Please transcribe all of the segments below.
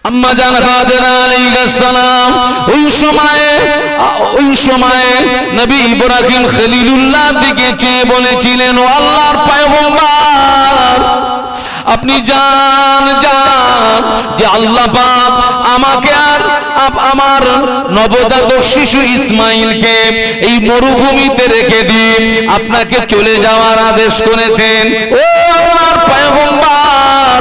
আম্মা জান হাজেরা আলাইহিস সালাম ওই সময়ে নবী ইব্রাহিম খলিলুল্লাহ দিকে চেয়ে বলেছিলেন, ও আল্লাহর পয়গম্বর, আপনি জান যে আল্লাহ পাক আমাকে আর আমার নবজাতক শিশু ইসমাইলকে এই মরুভূমিতে রেখে দিয়ে আপনাকে চলে যাওয়ার আদেশ করেছেন। ও আল্লাহর পয়গম্বর,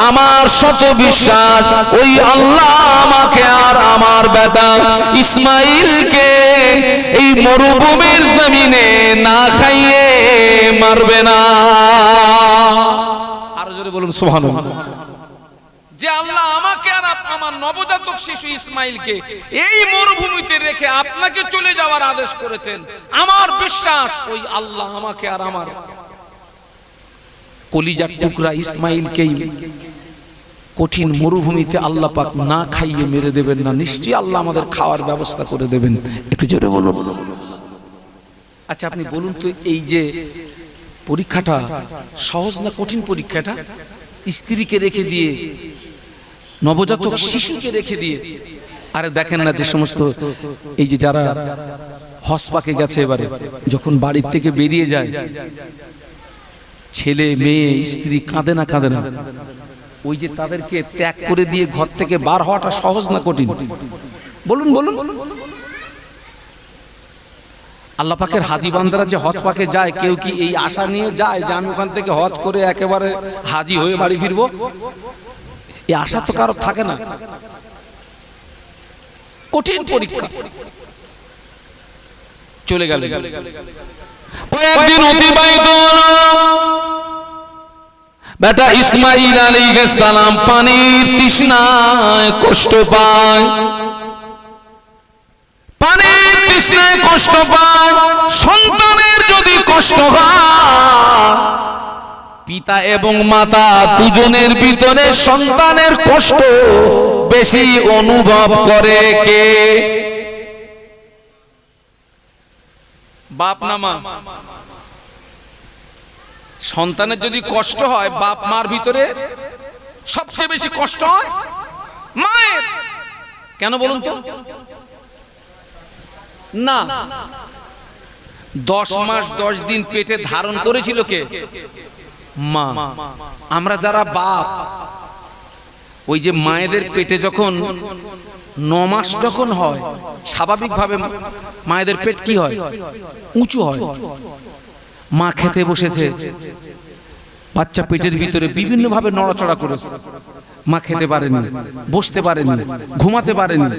আমার শত বিশ্বাস ওই আল্লাহ আমাকে আর আমার বেটা ইসমাইলকে এই মরুভূমির জমিনে না খাইয়ে মারবে না। আরো জোরে বলুন সুবহানাল্লাহ। যে আল্লাহ আমাকে আর আমার নবজাতক শিশু ইসমাইলকে এই মরুভূমিতে রেখে আপনাকে চলে যাওয়ার আদেশ করেছেন, আমার বিশ্বাস ওই আল্লাহ আমাকে আর আমার কলিজার টুকরা ইসমাইলকেই কঠিন মরুভূমিতে আল্লাহ পাক না খাইয়ে মেরে দেবেন না, নিশ্চয়ই আল্লাহ আমাদের খাওয়ার ব্যবস্থা করে দেবেন। একটু জোরে বলুন। আচ্ছা আপনি বলুন তো, এই যে পরীক্ষাটা সহজ না কঠিন? পরীক্ষাটা স্ত্রীকে রেখে দিয়ে, নবজাতক শিশুকে রেখে দিয়ে। আরে দেখেন না যে সমস্ত এই যে যারা হজ পাকে গেছে, এবারে যখন বাড়ির থেকে বেরিয়ে যায়, ছেলে মেয়ে স্ত্রী কাঁদে না কাঁদে না? ওই যে তাদেরকে ত্যাগ করে দিয়ে ঘর থেকে বার হওয়াটা সহজ না কঠিন? বলুন বলুন। আল্লাহ পাকের হাজী বান্দারা যে হজ পাকে যায়, কেউ কি এই আশা নিয়ে যায় যে আমি ওখান থেকে হজ করে একেবারে হাজী হয়ে বাড়ি ফিরবো? এই আশা তো কারো থাকে না। কঠিন পরীক্ষা চলে গেল। কয়েকদিন অতিবাহিত হলো, বেটা ইসমাইল আলাইহিস সালাম পানির তৃষ্ণায় কষ্ট পায়, পানির তৃষ্ণায় কষ্ট পায়। সন্তানের যদি কষ্ট হয়, পিতা এবং মাতা দুজনের ভিতরে সন্তানের কষ্ট বেশি অনুভব করে কে? বাপ না মা? সন্তানের যদি কষ্ট হয়, বাপ মার ভিতরে সবচেয়ে বেশি কষ্ট হয় মায়ের। কেন বলুন তো? না, 10 মাস 10 দিন পেটে ধারণ করেছিল কে? মা। আমরা যারা বাপ, ওই যে মায়েদের পেটে যখন 9 মাস যখন হয়, স্বাভাবিকভাবে মায়েদের পেট কি হয়? উঁচু হয়। মা খেতে বসেছে, বাচ্চা পেটের ভিতরে বিভিন্ন ভাবে নড়াচড়া করেছে, মা খেতে পারেনি, বসতে পারেনি, ঘুমাতে পারেনি।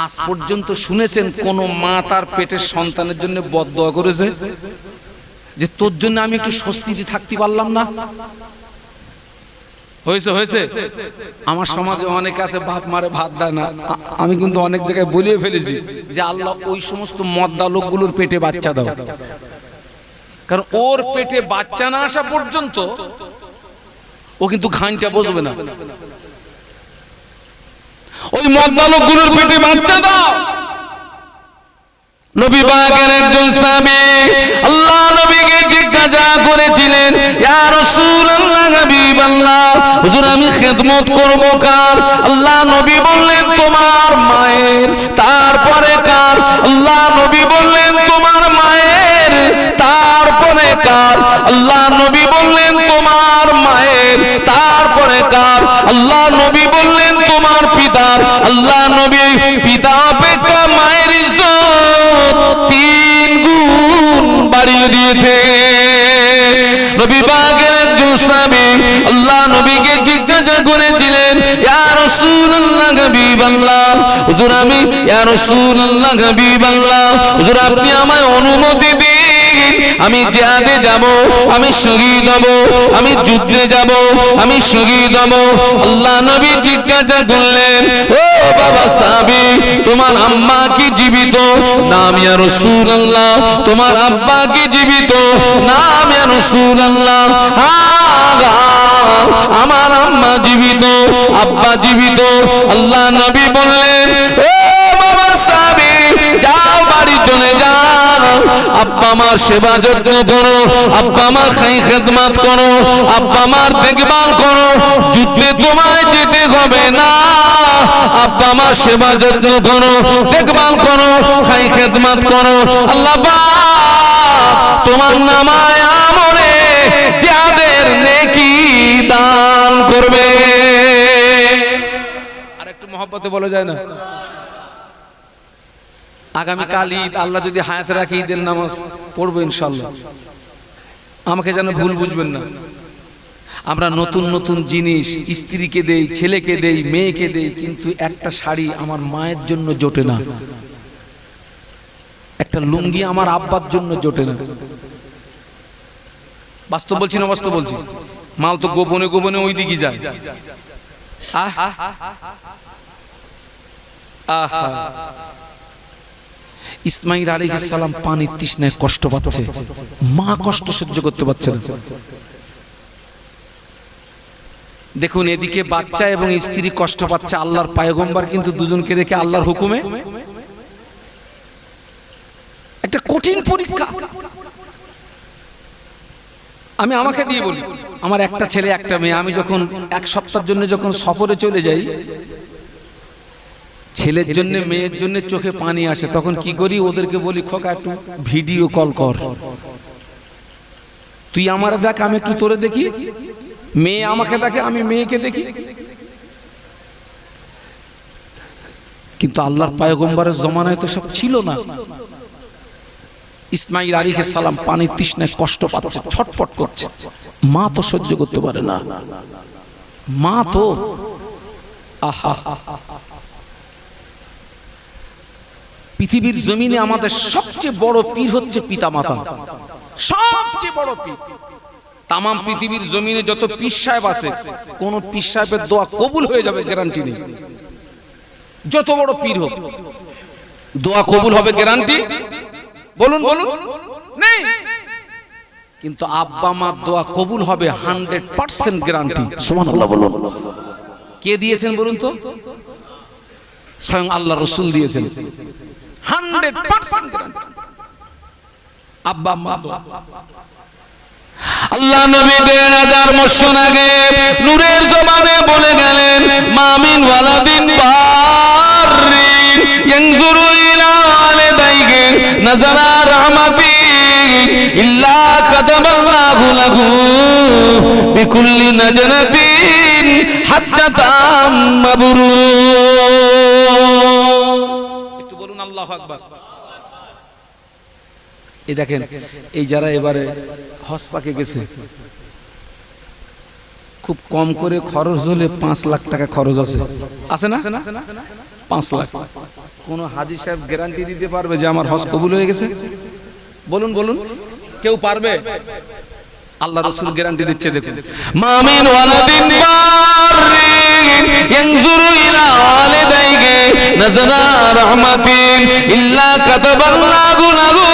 আজ পর্যন্ত শুনেছেন কোন মা তার পেটের সন্তানের জন্য বদদোয়া করেছে যে তোর জন্য আমি একটু স্বস্তিতে থাকতে পারলাম না? হয়েছে হয়েছে। আমার সমাজে অনেক আছে বাপ মারে ভাত দেয় না। আমি কিন্তু অনেক জায়গায় বলিয়ে ফেলেছি যে আল্লাহ ওই সমস্ত মদ্দা লোকগুলোর পেটে বাচ্চা দাও, কারণ ওর পেটে বাচ্চা না আসা পর্যন্ত ও কিন্তু ঘানটা বসবে না। ওই মদ্দা লোকগুলোর পেটে বাচ্চা দাও। নবী পাকের একজন সাহাবী আল্লাহ নবীকে জিজ্ঞাসা করেছিলেন, ইয়া রাসূলুল্লাহ, হাবিবাল্লাহ, হুজুর আমি খেদমত করব কার? আল্লাহ নবী বললেন তোমার মায়ের। তারপরে কার? আল্লাহ নবী বললেন তোমার মায়ের। তারপরে কার? আল্লাহ নবী বললেন তোমার মায়ের। তারপরে কার? আল্লাহ নবী বললেন তোমার পিতার। আল্লাহ নবী পিতা অপেক্ষা মায়ের ইজ্জত 3 গুণ বাড়িয়ে দিয়েছে। নবী পাকের একজন সাহাবী আল্লাহ নবীকে জিজ্ঞাসা করেছিলেন, ইয়া রাসূলুল্লাহ, হাবিবাল্লাহ, হুজুর আমি, ইয়া রাসূলুল্লাহ, হাবিবাল্লাহ, হুজুর আপনি আমায় অনুমতি দিন, আমি জিহাদে যাব, আমি শহীদ হব, আমি যুদ্ধে যাব, আমি শহীদ হব। আল্লাহ নবী জিজ্ঞাসা করলেন, ও বাবা সাহাবী, তোমার আম্মা কি জীবিত? নাম, ইয়া রাসূলুল্লাহ। তোমার আব্বা কি জীবিত? নাম, ইয়া রাসূলুল্লাহ। আমার আম্মা জীবিত, আব্বা জীবিত। আল্লাহ নবী বললেন, ও বাবা সাহাবী, যাও বাড়ি চলে যাও, আব্বা আমার সেবা যত্ন করো, আব্বা আমার খাই খেদমত করো, আব্বা আমার দেখভাল করো। যুদ্ধে তোমায় যেতে হবে না, আব্বা আমার সেবা যত্ন করো, দেখভাল করো, খাই খেদমত করো। আল্লাহ পাক তোমার নামায় আমলে যাদের নেকি দান করবে। আর একটু মহব্বতে বলা যায় না? আগামীকাল ঈদ, আল্লাহ যদি হায়াতে রাখে ঈদের নামাজ পড়বো ইনশাআল্লাহ। আমাকে যেন ভুল বুঝবেন না। আমরা নতুন নতুন জিনিস স্ত্রীকে দেই, ছেলেকে দেই, মেয়েকে দেই, কিন্তু একটা শাড়ি আমার মায়ের জন্য জোটে না, একটা লুঙ্গি আমার আব্বার জন্য জোটে না। বাস্তব বলছি না বাস্তব বলছি? মাল তো গোপনে গোপনে ওই দিকে যায়। ইসমাইল আলাইহিস সালাম পানির তৃষ্ণায় কষ্ট পাচ্ছে, মা কষ্ট সহ্য করতে পারছে না। দেখুন, এদিকে বাচ্চা এবং স্ত্রী কষ্ট পাচ্ছে, আল্লাহর পয়গম্বর কিন্তু দুজনকে রেখে আল্লাহর হুকুমে একটা কঠিন পরীক্ষা। আমি আমাকে দিয়ে বলি, আমার একটা ছেলে একটা মেয়ে। আমি যখন এক সপ্তাহের জন্য যখন সফরে চলে যাই, ছেলের জন্য মেয়ের জন্য চোখে পানি আসে, তখন কি করি? ওদেরকে বলি, খোকা একটু ভিডিও কল কর, তুই আমার দেখ, আমি একটু তোরে দেখি। মেয়ে আমাকে দেখে, আমি মেয়েকে দেখি। কিন্তু আল্লাহর পয়গম্বরের জমানায় তো সব ছিল না। ইসমাইল আলাইহিস সালাম পানির তৃষ্ণায় কষ্ট পাচ্ছে, ছটফট করছে, মা তো সহ্য করতে পারে না। মা তো আহা, পৃথিবীর জমিনে আমাদের সবচেয়ে বড় পীর হচ্ছে পিতামাতা, সবচেয়ে বড় পীর। তামাম পৃথিবীর জমিনে যত পীর সাহেব আছে, কোন পীর সাহেবের দোয়া কবুল হয়ে যাবে গ্যারান্টি নেই। যত বড় পীর হোক, দোয়া কবুল হবে গ্যারান্টি বলুন বলুন নেই। কিন্তু আব্বা মার দোয়া কবুল হবে 100% গ্যারান্টি। সুবহানাল্লাহ বলুন। কে দিয়েছেন বলুন তো? স্বয়ং আল্লাহ রাসূল দিয়েছেন 100% গ্যারান্টি। আব্বা মা দোয়া। আল্লাহ নবী 1000 বছর আগে নূরের জবানে বলে গেলেন, মামিন ওয়ালাদিন বারিন ইয়ানজুরু ইলা ওয়ালিদাইহি নাযারা রাহমাতি ইল্লা কাতাবাল্লাহু লাহু বিকুল্লি নাজরাতিন হাজ্জাতাম মাবরুর। একটু বলুন আল্লাহু আকবার। এই দেখেন, এই যারা এবারে হজ পাকে গেছে, খুব কম করে খরচ হলে 5 লাখ টাকা খরচ আছে না? 5 লাখ। কোন হাজী সাহেব গ্যারান্টি দিতে পারবে যে আমার হজ কবুল হয়ে গেছে? বলুন বলুন, কেউ পারবে? আল্লাহ রাসূল গ্যারান্টি দিচ্ছে। দেখুন, মামিন ওয়ালাদিন বারিন ইয়ানজুরু ইলা ওয়ালিদাইহি নাযারা রাহমাতিন ইল্লা কাতাবাল্লাহু লাহু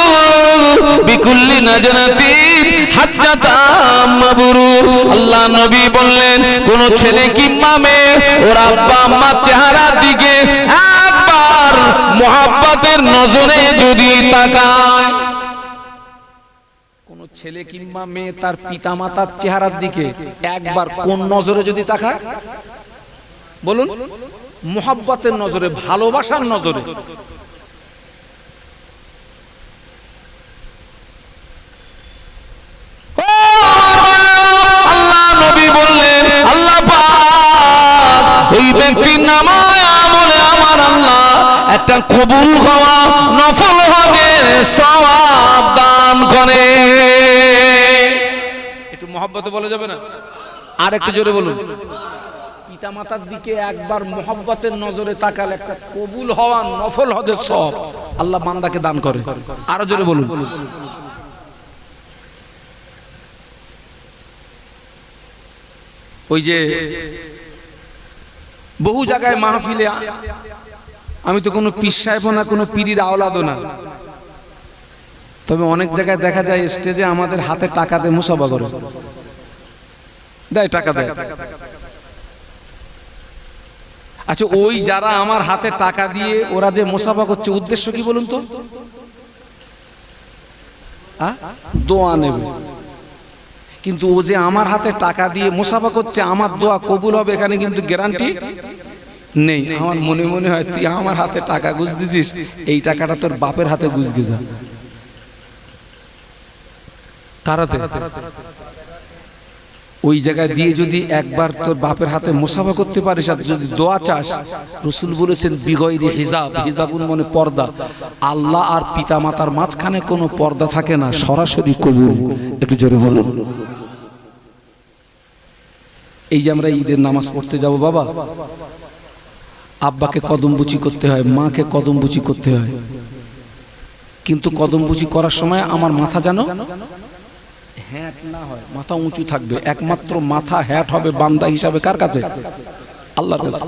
বিকুল্লি নাজরাতিন হাজ্জাতাম মাবরুর। আল্লাহ নবী বললেন, কোন ছেলে কিংবা মেয়ে ওর আব্বা আম্মার চেহারার দিকে একবার মুহাব্বতের নজরে যদি তাকায়, কোন ছেলে কিংবা মেয়ে তার পিতামাতার চেহারার দিকে একবার কোন নজরে যদি তাকায়, বলুন, মুহাব্বতের নজরে, ভালোবাসার নজরে। আল্লাহ নবী বললেন, আল্লাহ পাক ওই ব্যক্তির নামায় আমলে আমার আল্লাহ একটা কবুল হওয়া নফল হজের সওয়াব দান করে। একটু মহব্বতে বলা যাবে না? আর একটু জোরে বলুন। পিতামাতার দিকে একবার মহব্বতের নজরে তাকালে একটা কবুল হওয়া নফল হজের সওয়াব আল্লাহ বান্দাকে দান করে। আরো জোরে বলুন। ওই যে বহু জায়গায় মাহফিলে, আমি তো কোনো পীর সাহেবও না, কোনো পীরের আওলাদও না, তবে অনেক জায়গায় দেখা যায় স্টেজে আমাদের হাতে টাকা দিয়ে মুসাফা করে দেয়, টাকা দেয়। আচ্ছা, ওই যারা আমার হাতে টাকা দিয়ে ওরা যে মুসাফা করছে, উদ্দেশ্য কি বলুন তো? দোয়া নেবে, কিন্তু ও যে আমার হাতে টাকা দিয়ে মুসাফা করছে আমার দোয়া কবুল হবে এখানে কিন্তু গ্যারান্টি নেই। আমার মনে মনে হয় তুই আমার হাতে টাকা ঘুষ দিছিস, এই টাকাটা তোর বাপের হাতে ঘুষ গে যা। কারাতে ওই জায়গায় দিয়ে যদি একবার তোর বাপের হাতে মুসাফা করতে পারিস আর যদি দোয়া চাস, রাসূল বলেছেন বিগয়রি হিজাব, হিজাবুন মানে পর্দা, আল্লাহ আর পিতা মাতার মাঝখানে কোনো পর্দা থাকে না, সরাসরি কবুল। একটু জোরে বলুন। এই যে আমরা ঈদের নামাজ পড়তে যাব বাবা, আব্বাকে কদমবুচি করতে হয়, মাকে কদমবুচি করতে হয়, কিন্তু কদমবুচি করার সময় আমার মাথা যেন হ্যাট না হয়, মাথা উঁচু থাকবে। একমাত্র মাথা হ্যাট হবে বান্দা হিসাবে কার কাছে? আল্লাহর কাছে।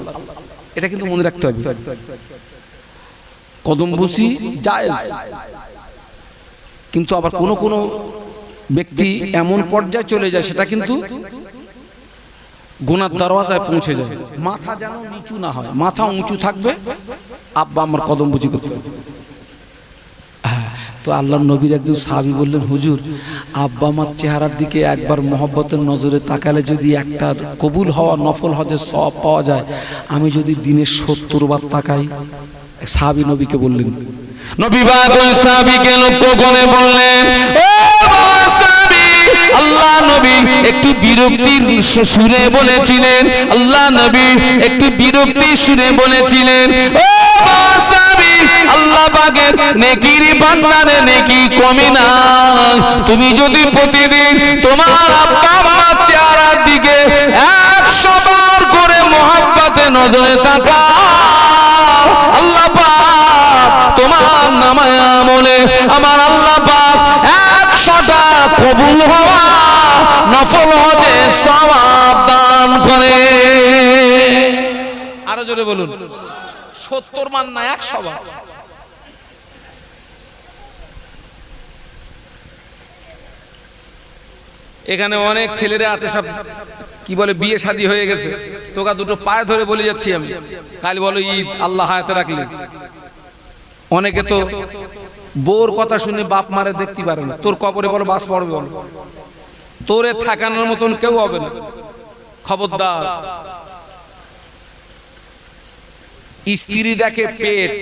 এটা কিন্তু মনে রাখতে হবে। কদমবুচি জায়েজ, কিন্তু আবার কোন কোন ব্যক্তি এমন পর্যায়ে চলে যায় সেটা কিন্তু গুনার দরওয়াজায় পৌঁছে যায়। মাথা যেন নিচু না হয়, মাথা উঁচু থাকবে, আব্বা আমার কদমবুচি করতে হবে। তো আল্লাহর নবীর একজন সাহাবী বললেন, হুজুর আব্বা আমার চেহারার দিকে একবার মহব্বতের নজরে তাকালে যদি একটা কবুল হওয়া নফল হজের সওয়াব পাওয়া যায়, আমি যদি দিনে 70 বার তাকাই। সাহাবী নবীকে বললেন, নবী পাক ওই সাহাবীকে লক্ষ্য করে বললেন, ও সাহাবী, আল্লাহ নবী একটু বিরক্তির সুরে বলেছিলেন, আল্লাহ নবী একটু বিরক্তির সুরে বলেছিলেন, ও সাহাবী, আল্লাহ পাকের নেকির ভান্ডারে নেকি কমে না। তুমি যদি প্রতিদিন তোমার আব্বা আম্মার চেহারার দিকে 100 বার করে মহব্বতে নজরে তাকাও, আল্লাহ পাক তোমার নামায় আমলে আমার আল্লাহ পাক 100টা কবুল হওয়া নফল হজের সওয়াব দান করে। আরো জোরে বলুন। 70 মান না, 100 বার। এখানে অনেক ছেলেরা আছে, সব কি বলে বিয়ে শাদী হয়ে গেছে, তোকা দুটো পায়ে ধরে বলে যাচ্ছি আমি, কাল বলো ঈদ, আল্লাহ হায়াতে রাখলে। অনেকে তো বোর কথা শুনে বাপ মারে দেখতে পারে না, তোর কবরে বলো বাস পড়বে, বলো তোরে থাকানোর মতন কেউ হবে না। খবরদার। স্ত্রী দেখে পেট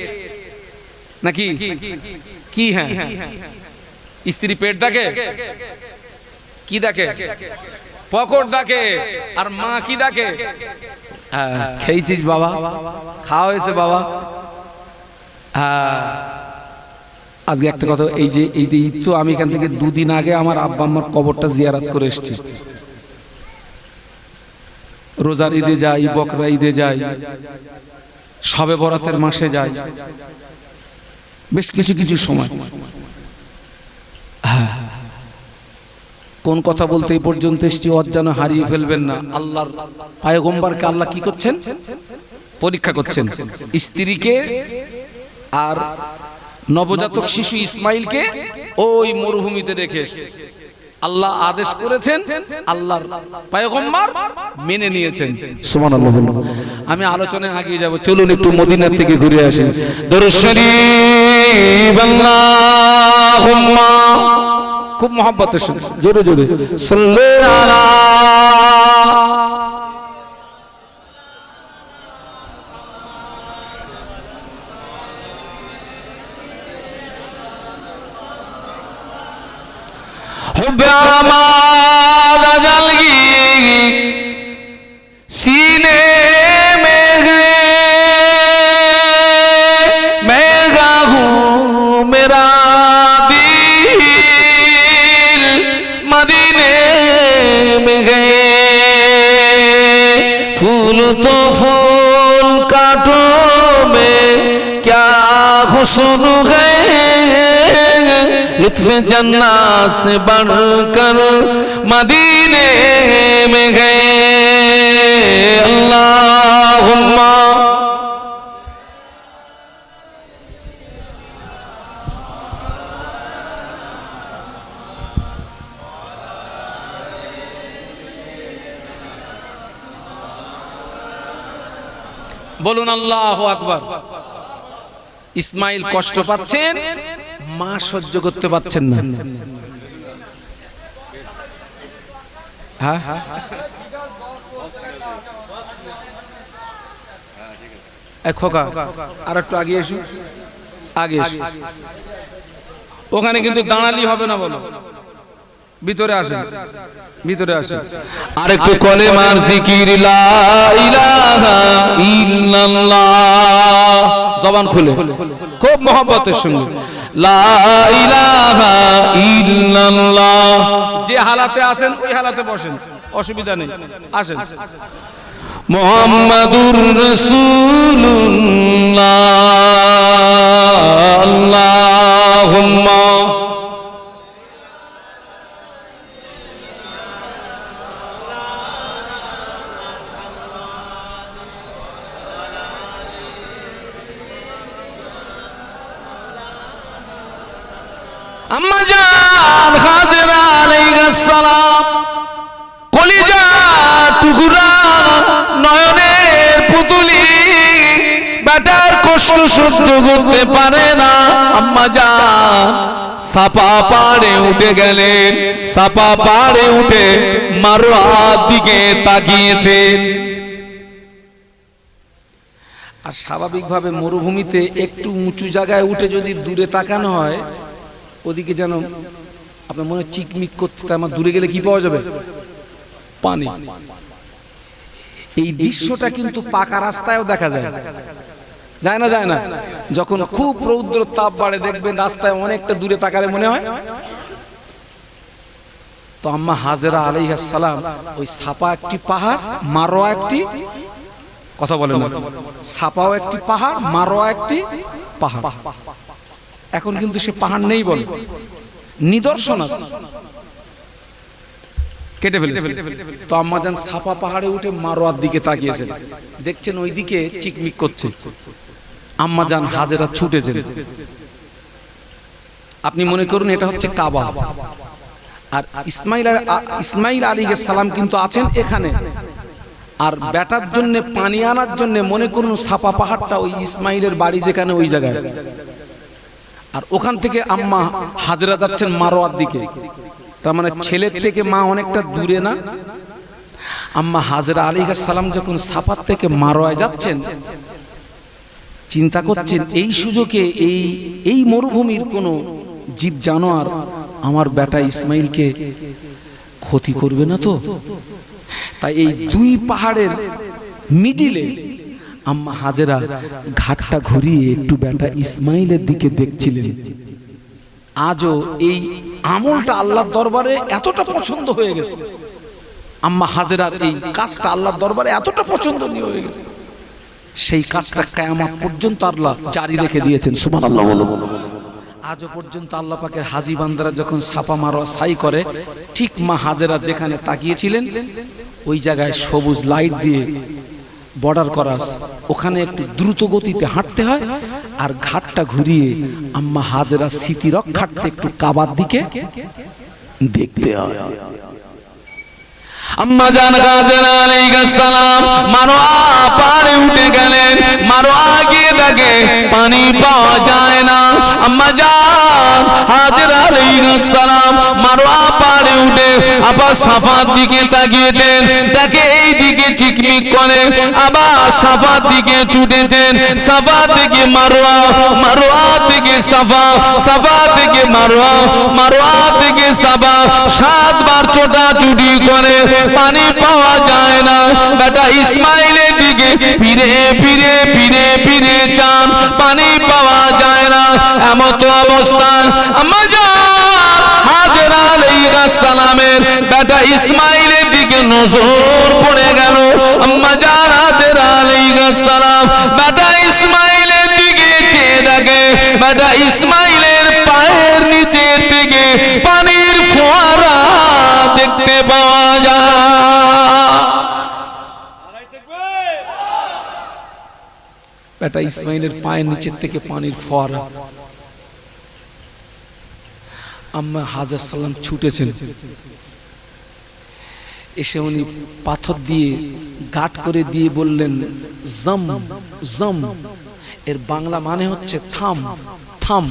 নাকি কি? হ্যাঁ, স্ত্রী পেট দেখে, কি দেখে? পকট দেখে। আর মা কি দেখে? হ্যাঁ, খেয়েছিস বাবা, খাওয়া হয়েছে বাবা। হ্যাঁ, আজকে একটা কথা, এই যে ঈদ তো আমি এখান থেকে 2 দিন আগে আমার আব্বা আম্মার কবরটা জিয়ারত করে এসেছি। রোজার ঈদে যাই, বকরা ঈদে যাই, শবে বরাতের মাসে যাই, বেশ কিছু কিছু সময়। হ্যাঁ, কোন কথা বলতে এই পর্যন্ত এসেছি ওর যেন হারিয়ে ফেলবেন না। আল্লাহর পয়গম্বরকে আল্লাহ কি করছেন? পরীক্ষা করছেন। স্ত্রীকে আর নবজাতক শিশু ইসমাইলকে ওই মরুভূমিতে রেখে আল্লাহ আদেশ করেছেন, আল্লাহর পয়গম্বর মেনে নিয়েছেন। সুবহানাল্লাহ বলুন। আমি আলোচনায় আগিয়ে যাব, চলুন একটু মদিনা থেকে ঘুরে আসি। দরুদ শরীফ আল্লাহুম্মা, খুব মহব্বতের সঙ্গে জোরে জোরে সাল্লি আলা हुब्बे आमाद जलगी सीने में है, मैं गाहूं मेरा दिल मदीने में गए। फूल तो फूल कांटों में क्या हुस्न है, लुत्फ जन्नत से बढ़कर मदीने में गए। अल्लाहुम्मा বলুন আল্লাহু আকবার। ইসমাইল কষ্ট পাচ্ছেন, মা সহ্য করতে পারছেন না। হ্যাঁ, খোকা আর একটু আগে এসো, আগে এসো। ওখানে কিন্তু দাঁড়ালি হবে না, বলো ভিতরে আসেন, ভিতরে আসেন। আরেকটু কলেমার জিকির লা ইলাহা ইল্লাল্লাহ, জবান খুলে খুব মহব্বতের সঙ্গে লা ইলাহা ইল্লাল্লাহ। যে হালাতে আছেন ওই হালাতে বসেন, অসুবিধা নেই, আসেন। মুহাম্মাদুর রাসূলুল্লাহ আল্লাহুম্মা আম্মা জান হাজেরা আলাইহিস সালাম কলিজা টুকরা নয়নের পুতুলি বেটার কষ্ট সহ্য করতে পারে না। আম্মা জান সাফা পাহাড়ে উঠে গেলেন, সাফা পাহাড়ে উঠে মারওয়ার দিকে তাকিয়েছেন। আর স্বাভাবিকভাবে মরুভূমিতে একটু উঁচু জায়গায় উঠে যদি দূরে তাকানো হয়, ওদিকে যেন আপনার মনে চিকমিক করছে, তাই আমার দূরে গেলে কি পাওয়া যাবে? পানি। এই দৃশ্যটা কিন্তু পাকা রাস্তায়ও দেখা যায়, যায় না? যায় না? যখন খুব রৌদ্র তাপ বাড়ে দেখবেন রাস্তায় অনেকটা দূরে তাকালে মনে হয়। তো আম্মা হাজেরা আলাইহিস সালাম ওই সাফা একটি পাহাড়, মারওয়া একটি, কথা বলেন না, সাফাও একটি পাহাড়, মারওয়া একটি পাহাড়। এখন কিন্তু সে পাহাড় নেই, বলে নিদর্শন আছে, কেটে ফেলেছে। তো আম্মা জান সাফা পাহাড়ে উঠে মারওয়ার দিকে তাকিয়েছেন, দেখছেন ওই দিকে চিকমিক করছে। আম্মা জান হাজেরা ছুটেছেন। আপনি মনে করুন এটা হচ্ছে কাবা, আর ইসমাইল আলাইহিস সালাম কিন্তু আছেন এখানে। আর বেটার জন্য পানি আনার জন্য মনে করুন সাফা পাহাড়টা ওই ইসমাইলের বাড়ি যেখানে, ওই জায়গায়। আর ওখান থেকে আম্মা হাজেরা যাচ্ছেন মারওয়ার দিকে, তার মানে ছেলের থেকে মা অনেকটা দূরে না? আম্মা হাজেরা আলাইহিস সালাম যখন সাফার থেকে মারওয়ায় যাচ্ছেন, চিন্তা করছেন এই সুযোগে এই মরুভূমির কোনো জীব জানোয়ার আমার বেটা ইসমাইলকে ক্ষতি করবে না তো? তাই এই দুই পাহাড়ের মিডিলে আম্মা হাজেরা ঘাটটা ঘুরিয়ে একটু বেটা ইসমাইলের দিকে দেখছিলেন। আজও এই আমলটা আল্লাহর দরবারে এতটা পছন্দ হয়ে গেছে, আম্মা হাজেরার এই কাজটা আল্লাহর দরবারে এতটা পছন্দনীয় হয়ে গেছে, সেই কাজটা কিয়ামত পর্যন্ত আল্লাহ জারি রেখে দিয়েছেন। সুবহানাল্লাহ। আজও পর্যন্ত আল্লাহ পাকের হাজী বান্দারা যখন সাফা মারওয়া সাই করে, ঠিক মা হাজেরা যেখানে তাকিয়েছিলেন ওই জায়গায় সবুজ লাইট দিয়ে বর্ডার করা আছে, ওখানে একটু দ্রুত গতিতে হাঁটতে হয়। আর ঘাটটা ঘুরিয়ে আম্মা হাজেরা স্মৃতি রক্ষার্থে একটু কাবার দিকে দেখতে হয়। আম্মা জান হাজেরা আলাইহিস সালাম মারওয়া পাহাড়ে উঠে গেলেন, মারওয়া গিয়ে দেখে পানি পাওয়া যায় না। আম্মা জান হাজেরা আলাইহিস সালাম মারওয়া পাহাড়ে উঠে আবার সাফার দিকে তাকিয়েছেন, দেখে এই দিকে চিকমিক করে, আবার সাফার দিকে ছুটেছেন। সাফা থেকে মারওয়া, মারওয়া থেকে সাফা, সাফা থেকে মারওয়া, মারওয়া থেকে সাফা, 7 বার ছোটাছুটি করে পানি পাওয়া যায় না। বেটা ইসমাইলের দিকে ফিরে ফিরে ফিরে ফিরে চান, পানি পাওয়া যায় না। এমন তো অবস্থান আম্মা জান হাজেরা আলাইহিস সালামের বেটা ইসমাইলের দিকে নজর পড়ে গেল। আম্মা জান হাজেরা আলাইহিস সালাম বেটা ইসমাইলের দিকে চেয়ে দেখে, বেটা ইসমাইলের পায়ের নিচে থেকে পানির ফোয়ারা দেখতে পাওয়া যায়। বেটা ইসমাইলের পায়ের নিচের থেকে পানির ফোয়ারা। আম্মা হাজেরা সালাম ছুটেছেন, এসে উনি পাথর দিয়ে গাঁট করে দিয়ে বললেন জম জম। এর বাংলা মানে হচ্ছে থাম থাম।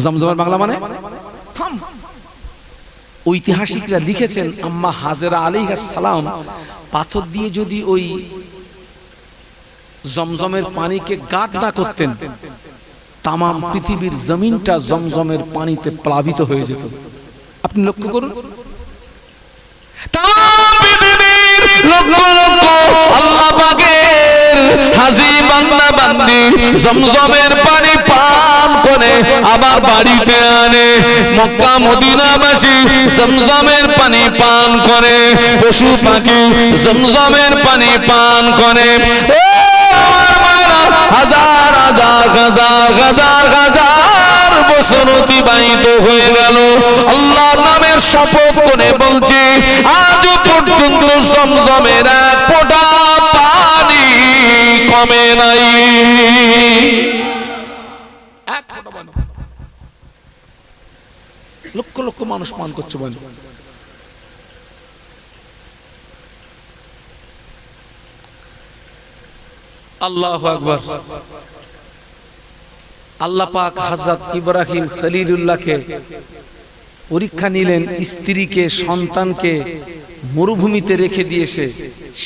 জমজমের বাংলা মানে থাম। ঐতিহাসিকরা লিখেছেন আম্মা হাজেরা আলাইহিস সালাম পাথর দিয়ে যদি ওই জমজমের পানিকে গাঁট না করতেন, তামাম পৃথিবীর জমিনটা জমজমের পানিতে প্লাবিত হয়ে যেত। আপনি লক্ষ্য করুন, তামাম পৃথিবীর লক্ষ লক্ষ আল্লাহ পাকের হাজী বান্দা বান্দি জমজমের পানি পান করে আবার বাড়িতে আনে। মক্কা মদিনাবাসী জমজমের পানি পান করে, পশু পাখি জমজমের পানি পান করে। ও আমার মায়েরা, হাজার হাজার হাজার হাজার হাজার বছর অতিবাহিত হয়ে গেল। আল্লাহর নামের শপথ করে বলছি, আজ পর্যন্ত জমজমের এক ফোঁটা পানি কমে নাই। এক ফোঁটা পানি। লক্ষ লক্ষ মানুষ পান করছে পানি। আল্লাহু আকবার। আল্লাহ পাক হযরত ইব্রাহিম খলিলুল্লাহকে পরীক্ষা নিলেন, স্ত্রীকে সন্তানকে মরুভূমিতে রেখে দিয়েছে।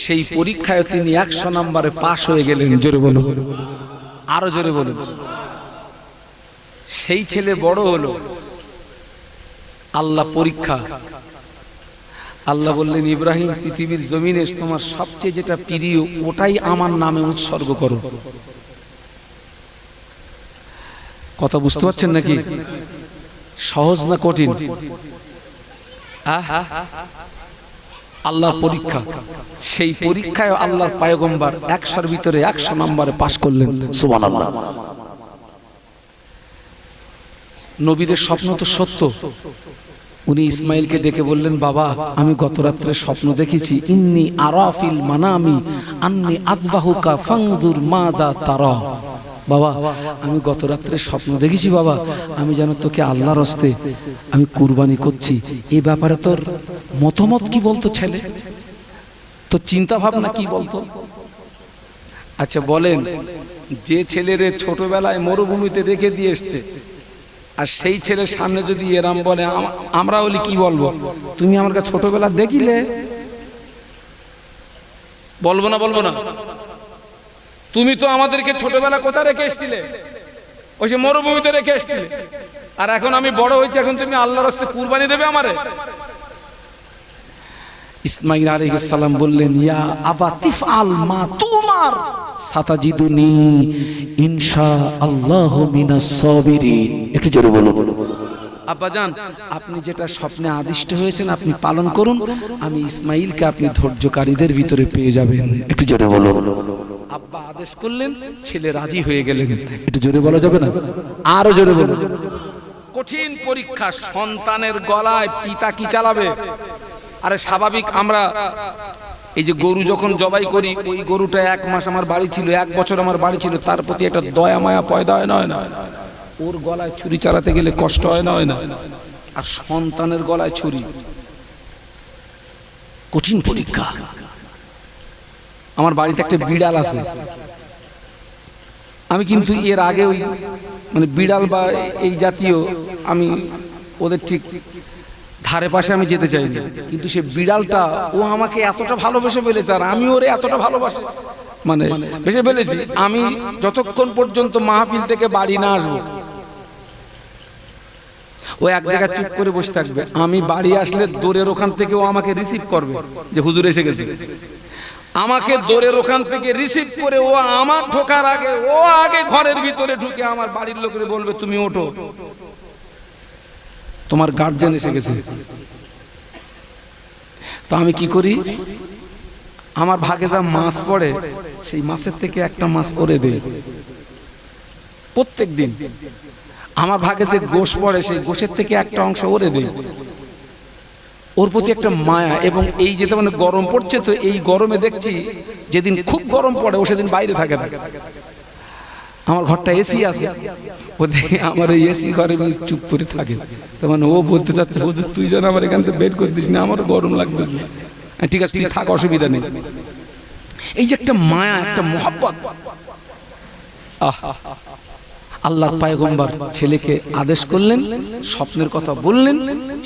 সেই পরীক্ষায় তিনি 100 নম্বরে পাশ হয়ে গেলেন। জোরে বলুন, আরো জোরে বলুন। সেই ছেলে বড় হলো, আল্লাহ পরীক্ষা। আল্লাহ বললেন, ইব্রাহিম পৃথিবীর জমিনে তোমার সবচেয়ে যেটা প্রিয় ওটাই আমার নামে উৎসর্গ করো। কথা বুঝতে পারছেন নাকি? সহজ না কঠিন? আল্লাহর পরীক্ষা। সেই পরীক্ষায় আল্লাহর পয়গম্বর 100-র ভিতরে 100 নম্বরে পাশ করলেন। সুবহানাল্লাহ। নবীদের স্বপ্ন তো সত্য। উনি ইসমাইলকে ডেকে বললেন, বাবা আমি গত রাত্রে স্বপ্ন দেখেছি, ইন্নী আরাফিল মানামি আন্নী আযবাহুকা ফানজুর মাযা তারা। বাবা আমি গত রাত্রে স্বপ্ন দেখেছি, বাবা আমি যেন তোকে আল্লাহর হস্তে আমি কুরবানি করছি। এই ব্যাপারে তোর মতামত কি বলতো ছেলে? তোর চিন্তা ভাবনা কি বলতো? আচ্ছা বলেন, যে ছেলেরে ছোটবেলায় মরুভূমিতে রেখে দিয়ে এসছে, আর সেই ছেলের সামনে যদি এরাম বলে, আমরা বলি কি বলবো? তুমি আমার কাছে ছোটবেলা দেখিলে? বলবো না? বলবো না? তুমি তো আমাদেরকে ছোটবেলা কোথায় রেখে এসেছিলে? ওই যে মরুভূমিতে রেখে এসেছিলে। আর এখন আমি বড় হয়েছি, এখন তুমি আল্লাহর রাস্তায় কুরবানি দেবে আমারে? ইসমাঈল আলাইহিস সালাম বললেন, ইয়া আবা তিফআল মা তুমার সাতাজিদুনি ইনশাআল্লাহু মিনাস সাবিরিন। একটু জোরে বলুন। আব্বাজান আপনি যেটা স্বপ্নে আদিষ্ট হয়েছেন আপনি পালন করুন, আমি ইসমাঈলকে আপনি ধৈর্যকারীদের ভিতরে পেয়ে যাবেন। একটু জোরে বলুন। আব্বা আদেশ করলেন, ছেলে রাজি হয়ে গেলেন। একটু জোরে বলা যাবে না? আরো জোরে বলুন। কঠিন পরীক্ষা, সন্তানের গলায় পিতা কি চালাবে? আরে স্বাভাবিক, আমরা এই যে গরু যখন জবাই করি, ওই গরুটা 1 মাস আমার বাড়ি ছিল, 1 বছর আমার বাড়ি ছিল, তার প্রতি একটা দয়া মায়া পয়দা হয় না? ওর গলায় ছুরি চালাতে গেলে কষ্ট হয় না? আর সন্তানের গলায় ছুরি, কঠিন পরীক্ষা। আমার বাড়িতে একটা বিড়াল আছে, আমি কিন্তু এর আগে ওই মানে বিড়াল বা এই জাতীয় আমি ওদের ঠিক ধারে পাশে আমি যেতে চাইনি, কিন্তু সে বিড়ালটা ও আমাকে এতটা ভালোবেসে ফেলেছে, আর আমি ওরে এতটা ভালোবাসি মানে বেসে ফেলেছি। আমি যতক্ষণ পর্যন্ত মাহফিল থেকে বাড়ি না আসবো, ও এক জায়গায় চুপ করে বসে থাকবে। আমি বাড়ি আসলে দৌড়ের ওখান থেকে ও আমাকে রিসিভ করবে যে হুজুর এসে গেছে। আমাকে দৌড়ের ওখান থেকে রিসিভ করে ও আমার ঢোকার আগে ও আগে ঘরের ভিতরে ঢুকে আমার বাড়ির লোকের বলবে, তুমি ওঠো, তোমার গার্জিয়ান এসে গেছে। তো আমি কি করি, আমার ভাগে যা মাছ পড়ে সেই মাছের থেকে একটা মাছ ওরে দেই প্রত্যেক দিন। আমার ভাগে যে গোশ পড়ে সেই গোশের থেকে একটা অংশ ওরে দেই। ওর প্রতি একটা মায়া। এবং এই যেটা মানে গরম পড়ছে, তো এই গরমে দেখছি যেদিন খুব গরম পড়ে ও সেদিন বাইরে থাকে না। আমার ঘরটা এসি আছে, ও দেখে আমার এই এসি ঘরে চুপ করে থাকে। তার মানে ও বলতে চাচ্ছে, হুজুর তুই যেন আমার এখান থেকে বের করে দিস না, আমারও গরম লাগতেছে। ঠিক আছে, তুই থাক, অসুবিধা নেই। এই যে একটা মায়া, একটা মহব্বত, আল্লাহর পয়গম্বর ছেলেকে আদেশ করলেন, স্বপ্নের কথা বললেন,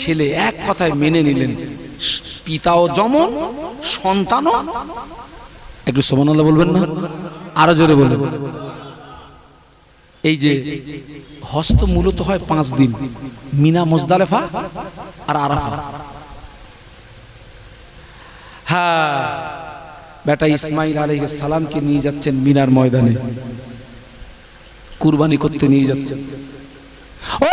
ছেলে এক কথায় মেনে নিলেন। পিতাও যেমন সন্তানও। একটু সুবহানাল্লাহ বলবেন না? আরো জোরে বলবেন। এই যে হস্ত মূলত হয় 5 দিন, মিনা, মুজদালিফা আর আরাফা। হ্যাঁ, বেটা ইসমাইল আলাইহিস সালামকে নিয়ে যাচ্ছেন মিনার ময়দানে, কুরবানি করতে নিয়ে যাচ্ছেন। ও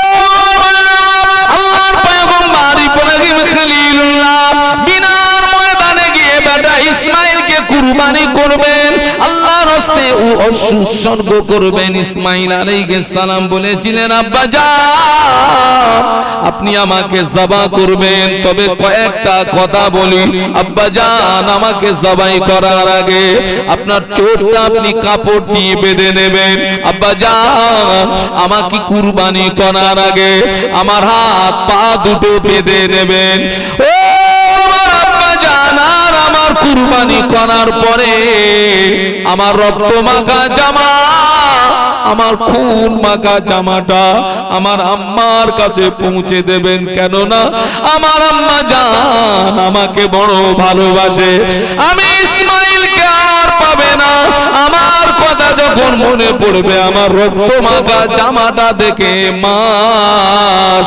আল্লাহর পয়গম্বর ইব্রাহিম খলিলুল্লাহ মিনার ময়দানে গিয়ে বেটা ইসমাইলকে কুরবানি করবেন, আল্লাহর রাস্তায় উৎসর্গ করবেন। ইসমাইল আলাইহিস সালাম বলেছিলেন, আব্বা জান আপনি আমাকে জবাই করবেন, তবে কয়েকটা কথা বলি। আব্বা জান আমাকে জবাই করার আগে আপনার চোখটা আপনি কাপড় দিয়ে বেঁধে নেবেন। আব্বা জান আমাকে কুরবানি করার আগে আমার হাত পা দুটো বেঁধে নেবেন। ও আমার আব্বা জান, আর আমার কুরবানি করার পরে আমার রক্ত মাখা জামা, আমার খুন মাখা জামাটা আমার আম্মার কাছে পৌঁছে দেবেন, কেননা আমার আম্মা জান আমাকে বড় ভালোবাসে। আমি ইসমাইলকে আর পাবে না। আমার কথা যখন মনে পড়বে, আমার রক্ত মাখা জামাটা দেখে মা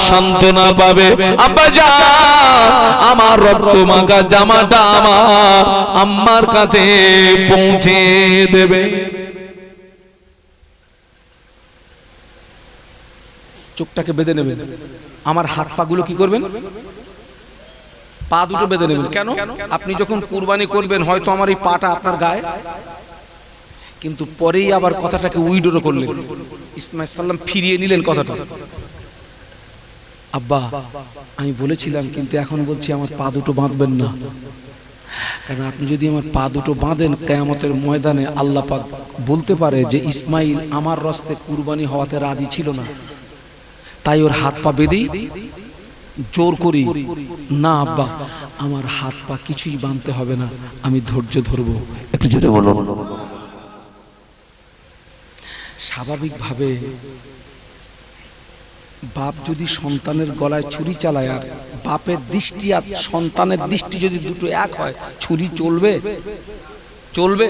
সান্ত্বনা পাবে। আব্বা জান আমার রক্ত মাখা জামাটা আমার আম্মার কাছে পৌঁছে দেবে। চোখটাকে বেঁধে নেবেন। আমার হাত পা গুলো কি করবেন? পা দুটো বেঁধে নেবেন। কেন? আপনি যখন কুরবানি করবেন হয়তো আমার এই পাটা আপনার গায়ে, কিন্তু পরেই আবার কথাটাকে উইড্রো করলেন, ইসমাইল সাল্লাম ফিরিয়ে নিলেন কথাটা। আব্বা আমি বলেছিলাম, কিন্তু এখন বলছি আমার পা দুটো বাঁধবেন না, কারণ আপনি যদি আমার পা দুটো বাঁধেন কিয়ামতের ময়দানে আল্লাহ পাক বলতে পারে যে ইসমাইল আমার রাস্তায় কুরবানি হওয়াতে রাজি ছিল না, তাই ওর হাত পা বেঁধে জোর করি। না আব্বা আমার হাত পা কিছুই বাঁধতে হবে না, আমি ধৈর্য ধরবো। একটু জোরে বলুন। স্বাভাবিকভাবে বাপ যদি সন্তানের গলায় ছুরি চালায়, আর বাপের দৃষ্টি আর সন্তানের দৃষ্টি যদি দুটো এক হয়, ছুরি চলবে? চলবে?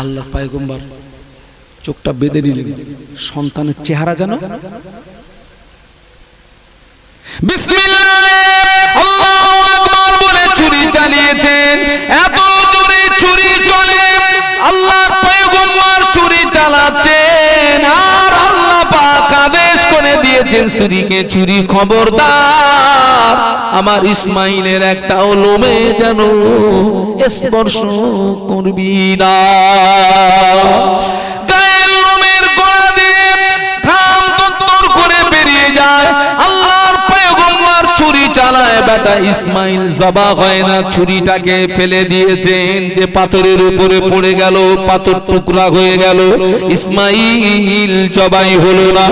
আল্লাহর পয়গম্বর চোখটা বেঁধে নিলেন, সন্তানের চেহারা যেন বিসমিল্লাহ আল্লাহু আকবার বলে ছুরি চালিয়েছেন। এত জোরে ছুরি চলে, আল্লাহর পয়গম্বর ছুরি চালাচ্ছেন, আর আল্লাহ পাক আদেশ করে দিয়েছেন ছুরিকে, ছুরি খবরদার আমার ইসমাইলের একটাও লোমে যেন স্পর্শ করবি না। গায়ের লোমের গোড়া দিয়ে ঘাম তত্তর করে বেরিয়ে যায়। আল্লাহর পয়গম্বর ছুরি চালায়, বেটা ইসমাইল জবা হয় না, ছুরিটাকে ফেলে দিয়েছেন, যে পাথরের উপরে পড়ে গেল, পাথর টুকরা হয়ে গেল, ইসমাইল জবাই হলো না।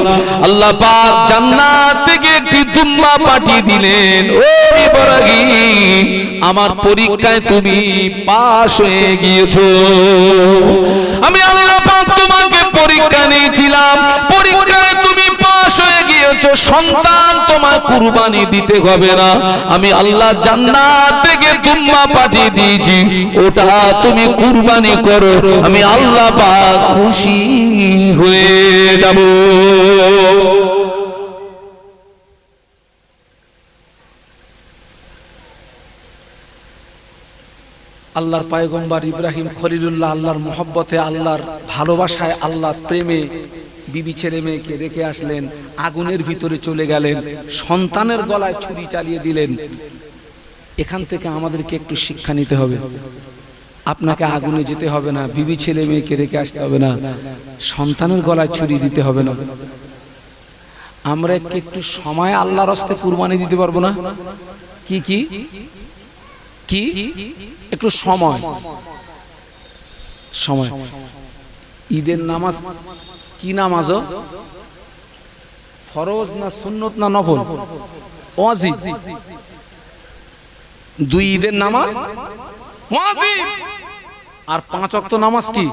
আল্লাহ পাক জান্নাত থেকে একটি দুম্বা পাঠিয়ে দিলেন, ও ইব্রাহিম আমার পরীক্ষায় তুমি পাশ হয়ে গিয়েছো। আমি আল্লাহ পাক তোমাকে পরীক্ষা নিয়েছিলাম, পরীক্ষায় তুমি পাশ হয়ে গিয়েছো, সন্তান তোমার কুরবানি দিতে হবে না। আমি আল্লাহ জান্নাত থেকে দুম্বা পাঠিয়ে দিয়েছি, ওটা তুমি কুরবানি করো, আমি আল্লাহ পাক খুশি হয়ে যাব। আল্লাহর পয়গম্বর ইব্রাহিম খলিলুল্লাহ আল্লাহর মহব্বতে, আল্লাহর ভালোবাসায়, আল্লাহর প্রেমে বিবি ছেলে মেয়েকে রেখে আসলেন, আগুনের ভিতরে চলে গেলেন, সন্তানের গলায় ছুরি চালিয়ে দিলেন। এখান থেকে আমাদেরকে একটু শিক্ষা নিতে হবে। আপনাকে আগুনে যেতে হবে না, বিবি ছেলে মেয়েকে রেখে আসতে হবে না, সন্তানের গলায় ছুরি দিতে হবে না। আমরা একটু সময় আল্লাহর রাস্তে কুরবানি দিতে পারবো না? কি কি কি একটু সময় সময় ঈদের নামাজ কি নামাজ? ফরজ না সুন্নত না নফল? ওয়াজিব। দুই ঈদের নামাজ ওয়াজিব, আর 5 ওয়াক্ত নামাজ কি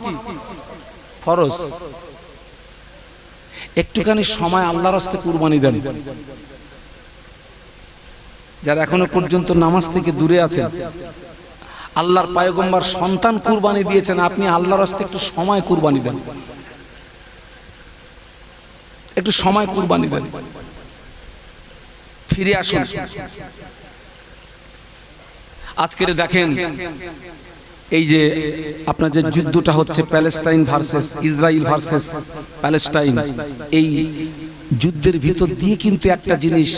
ফরজ। একটুখানি সময় আল্লাহর রাস্তায় কুরবানি দেন। যারা এখনো পর্যন্ত নামাজ থেকে দূরে আছেন, আল্লাহর পয়গম্বর সন্তান কুরবানি দিয়েছেন, আপনি আল্লাহর রাস্তায় একটু সময় কুরবানি দেন, একটু সময় কুরবানি দেন, ফিরে আসুন। আজকের দেখেন এই যে আপনার যে যুদ্ধটা হচ্ছে Palestine versus Israel versus Palestine, এই যুদ্ধের ভিতর দিয়ে কিন্তু একটা জিনিস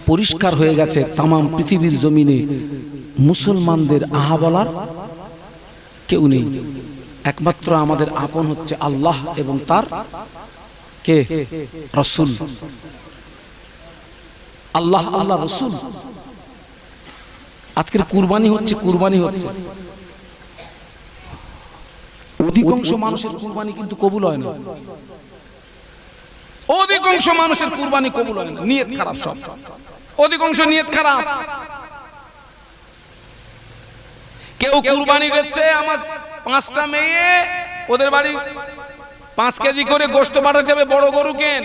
পরিষ্কার হয়ে গেছে, তামাম পৃথিবীর জমিনে মুসলমানদের আহা বলার কেউ নেই। একমাত্র আমাদের আপন হচ্ছে আল্লাহ এবং তার কে রাসূল। আল্লাহ আল্লাহ রাসূল। আজকের কুরবানি হচ্ছে, কুরবানি হচ্ছে। অধিকাংশ মানুষের কুরবানি কিন্তু কবুল হয় না। অধিকাংশ মানুষের কুরবানি কবুল হয় না, নিয়ত খারাপ সব। অধিকাংশ নিয়ত খারাপ। কেউ কুরবানি দিচ্ছে, আমার 5টা মেয়ে, ওদের বাড়ি 5 কেজি করে গোশত পাঠাতে হবে, বড় গরু কেন।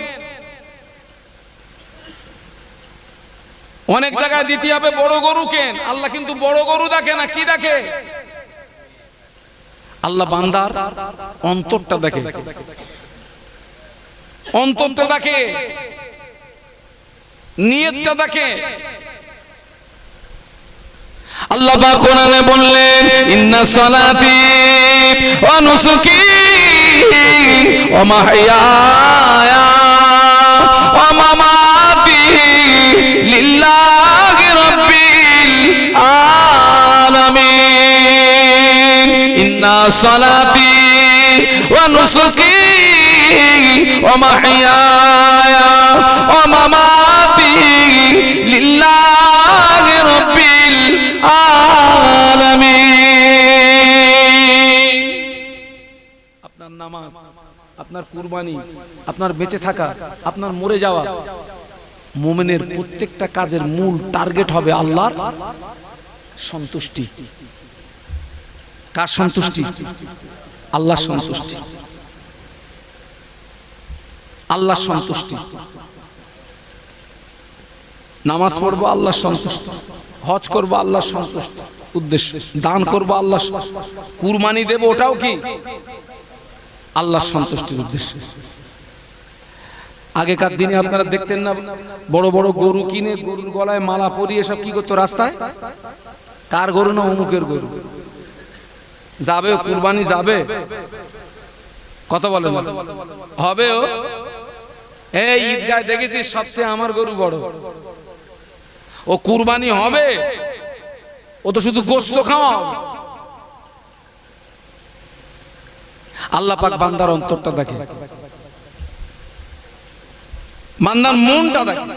অনেক জায়গায় দিতে হবে বড় গরু কেন। আল্লাহ কিন্তু বড় গরু দেখে না, কি দেখে? আল্লাহ বান্দার অন্তরটা দেখে, অন্তরটা দেখে, নিয়তটা দেখে। আল্লাহ পাক কোরআনে বললেন, ইন্না সালাতি ওয়া নুসুকি ওয়া মাহইয়ায়া ওয়া মামাতি লিল্লাহি রাব্বিল আলামিন। ইন্না সালাতি ওয়া নুসুকি ওয়া মাহইয়ায়া ওয়া মামাতি লিল্লাহি রাব্বিল আলামিন। আপনার নামাজ, আপনার কুরবানি, আপনার বেঁচে থাকা, আপনার মরে যাওয়া, মুমিনের প্রত্যেকটা কাজের মূল টার্গেট হবে আল্লাহর সন্তুষ্টি। কার সন্তুষ্টি? আল্লাহর সন্তুষ্টি। আল্লাহর সন্তুষ্টি। নামাজ পড়বো আল্লাহর সন্তুষ্টি, হজ করবো আল্লাহর সন্তুষ্টি উদ্দেশ্য, দান করবো আল্লাহ, কুরবানি দেব ওটাও কি আল্লাহর সন্তুষ্টির উদ্দেশ্য। আগেকার দিনে আপনারা দেখতেন না, বড় বড় গরু কিনে গরুর গলায় মালা পরিয়ে সব কি করতো রাস্তায়? কার গরু না অমুকের গরু যাবে, কুরবানি যাবে, কথা বলেন হবে। ও এই ঈদগায় দেখেছি সবচেয়ে আমার গরু বড়, ও কুরবানি হবে, ও তো শুধু গোশত খাওয়া। আল্লাহ পাক বান্দার অন্তরটা দেখে, বান্দার মনটা দেখে।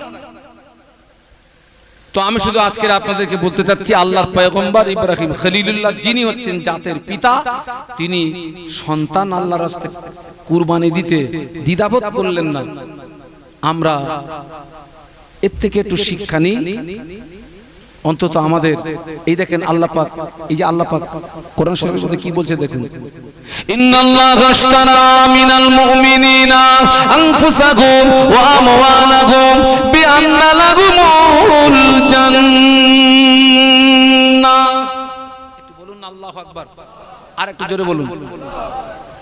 তো আমি শুধু আজকে আপনাদেরকে বলতে চাচ্ছি, আল্লাহর পয়গম্বর ইব্রাহিম খলিলুল্লাহ, যিনি হচ্ছেন জাতের পিতা, তিনি সন্তান আল্লাহর রাস্তায় কুরবানি দিতে দ্বিধাবোধ করলেন না। আমরা এর থেকে একটু শিক্ষা নিই অন্তত আমাদের। এই দেখেন আল্লাহ পাক, এই যে আল্লাহ পাক কোরআন শরীফের মধ্যে কি বলছে দেখুন, ইন্নাল্লাহা আশতারা মিনাল মুমিনিনা আনফুসাহুম ওয়া আমওয়ালাহুম বিআন্না লাহুমুল জান্নাহ। একটু বলুন আল্লাহু আকবার, আর একটু জোরে বলুন।